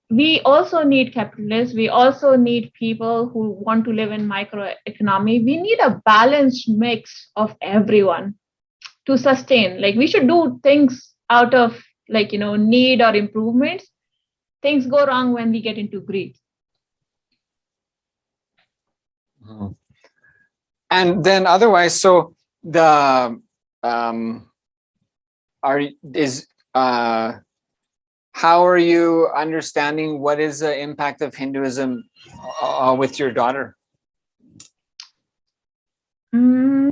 Speaker 2: We also need capitalists. We also need people who want to live in microeconomy. We need a balanced mix of everyone to sustain. Like, we should do things out of need or improvements. Things go wrong when we get into greed.
Speaker 1: And then otherwise, so the how are you understanding what is the impact of Hinduism with your daughter?
Speaker 2: I'm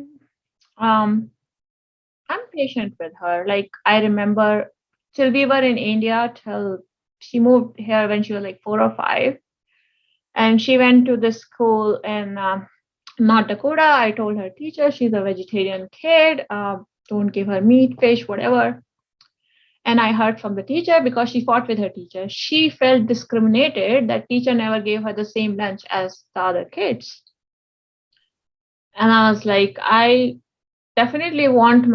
Speaker 2: patient with her. Like, I remember till we were in India, till she moved here when she was like 4 or 5. And she went to this school in North Dakota. I told her teacher, she's a vegetarian kid. Don't give her meat, fish, whatever. And I heard from the teacher, because she fought with her teacher, she felt discriminated that teacher never gave her the same lunch as the other kids. And I was like, I definitely want to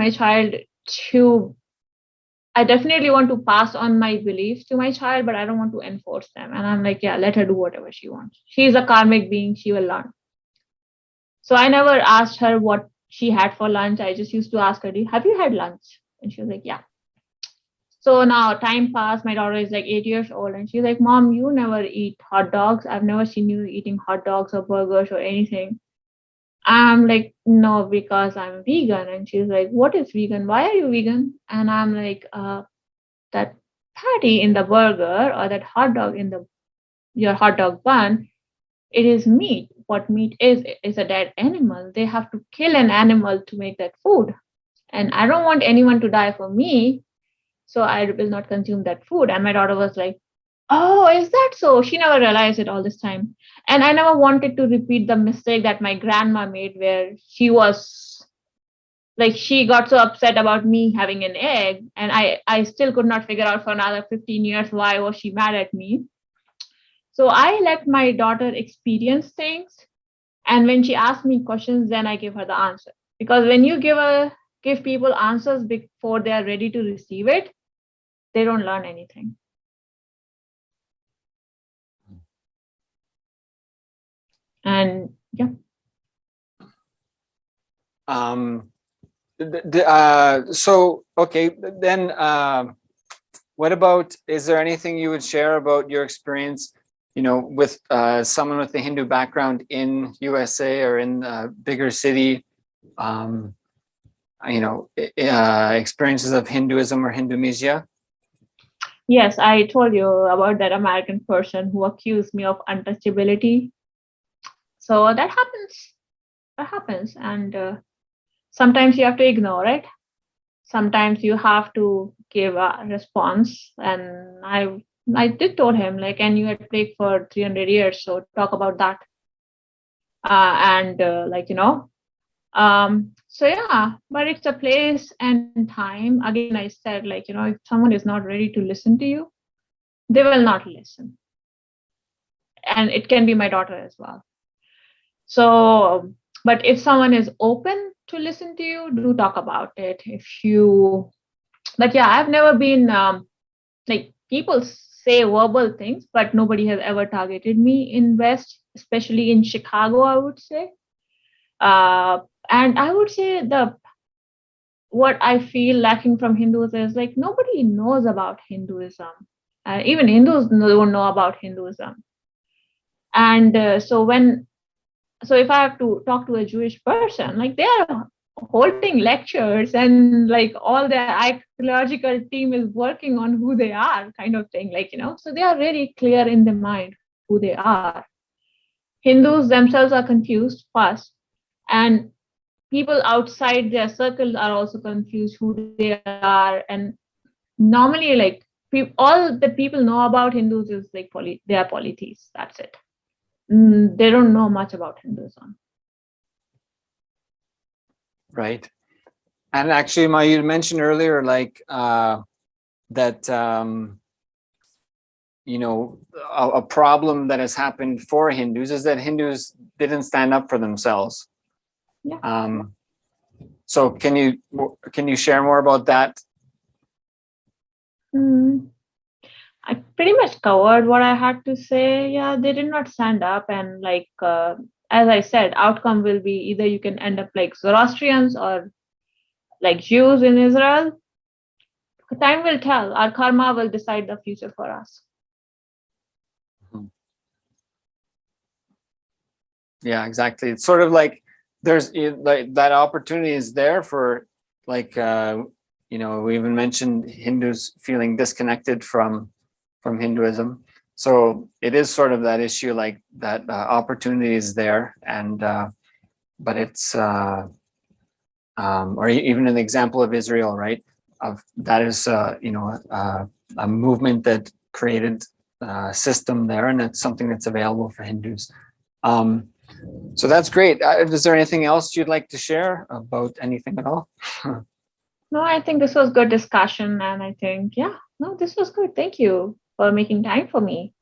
Speaker 2: pass on my beliefs to my child, but I don't want to enforce them. And I'm like, yeah, let her do whatever she wants. She's a karmic being. She will learn. So I never asked her what she had for lunch. I just used to ask her, have you had lunch? And she was like, yeah. So now time passed. My daughter is like 8 years old. And she's like, Mom, you never eat hot dogs. I've never seen you eating hot dogs or burgers or anything. I'm like, no, because I'm vegan. And she's like, what is vegan? Why are you vegan? And I'm like, that patty in the burger or that hot dog in your hot dog bun, it is meat. What meat is a dead animal. They have to kill an animal to make that food. And I don't want anyone to die for me, so I will not consume that food. And my daughter was like, oh, is that so? She never realized it all this time. And I never wanted to repeat the mistake that my grandma made, where she was like, she got so upset about me having an egg, and I still could not figure out for another 15 years why was she mad at me. So I let my daughter experience things, and when she asked me questions, then I give her the answer. Because when you give people answers before they are ready to receive it, they don't learn anything. And yeah.
Speaker 1: So okay, then what about, is there anything you would share about your experience, with someone with a Hindu background in USA or in a bigger city, experiences of Hinduism or Hindumisia?
Speaker 2: Yes, I told you about that American person who accused me of untouchability. So that happens. And sometimes you have to ignore it. Sometimes you have to give a response. And I did told him, like, and you had played for 300 years, so talk about that. So yeah, but it's a place and time. Again, I said, like, if someone is not ready to listen to you, they will not listen. And it can be my daughter as well. So, but if someone is open to listen to you, do talk about it. But yeah, I've never been, like, people say verbal things, but nobody has ever targeted me in West, especially in Chicago, I would say. And I would say what I feel lacking from Hindus is like nobody knows about Hinduism. Even Hindus don't know about Hinduism. And so if I have to talk to a Jewish person, like they are holding lectures and like all their archaeological team is working on who they are, kind of thing, like, so they are really clear in their mind who they are. Hindus themselves are confused fast, and people outside their circles are also confused who they are. And normally, like, all that people know about Hindus is like they are polytheists. That's it. They don't know much about Hinduism.
Speaker 1: Right. And actually, Ma, you mentioned earlier, like that, a problem that has happened for Hindus is that Hindus didn't stand up for themselves.
Speaker 2: Yeah.
Speaker 1: So can you share more about that?
Speaker 2: I pretty much covered what I had to say. Yeah, they did not stand up, and like as I said, outcome will be either you can end up like Zoroastrians or like Jews in Israel. Time will tell. Our karma will decide the future for us.
Speaker 1: Yeah, exactly. It's sort of like there's like that opportunity is there for like we even mentioned Hindus feeling disconnected from Hinduism. So it is sort of that issue, like that opportunity is there, and but it's or even an example of Israel, right? Of that is a movement that created a system there, and it's something that's available for Hindus. So that's great. Is there anything else you'd like to share about anything at all?
Speaker 2: No, I think this was good discussion, and I think this was good. Thank you for making time for me.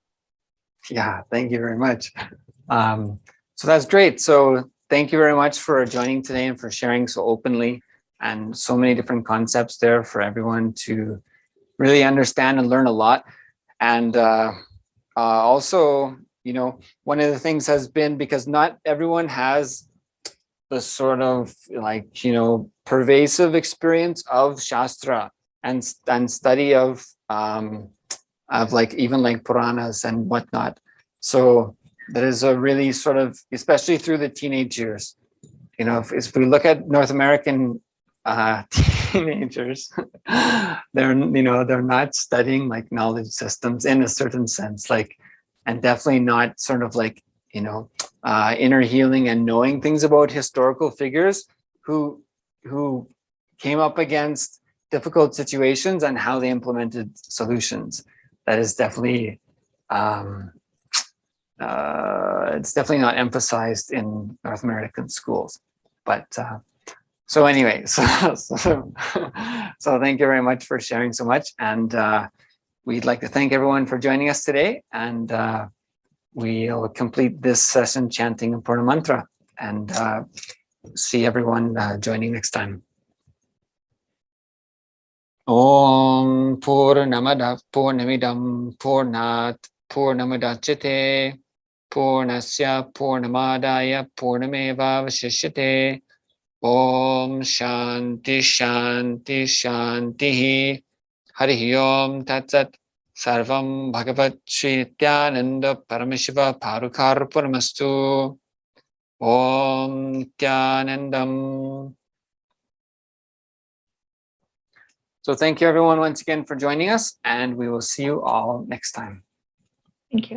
Speaker 1: Yeah, thank you very much. So that's great. So thank you very much for joining today and for sharing so openly and so many different concepts there for everyone to really understand and learn a lot. And also, one of the things has been because not everyone has the sort of like, pervasive experience of Shastra and study of like even like Puranas and whatnot. So that is a really sort of, especially through the teenage years, if we look at North American teenagers, they're not studying like knowledge systems in a certain sense, like, and definitely not sort of like, inner healing and knowing things about historical figures who came up against difficult situations and how they implemented solutions. That is definitely it's definitely not emphasized in North American schools. But so anyway, so thank you very much for sharing so much, and we'd like to thank everyone for joining us today, and we'll complete this session chanting a Purna mantra, and see everyone joining next time. Om Purnamada Purnamidam Purnat Purnamadachite Purnasya Purnamadaya Purnameva Vashishyate. Om Shanti Shanti Shanti Hari Om Tatsat Sarvam Bhagavat Shri Nithyananda Paramashiva Parukar Puramastu. Om Nithyanandam. So thank you everyone once again for joining us, and we will see you all next time.
Speaker 2: Thank you.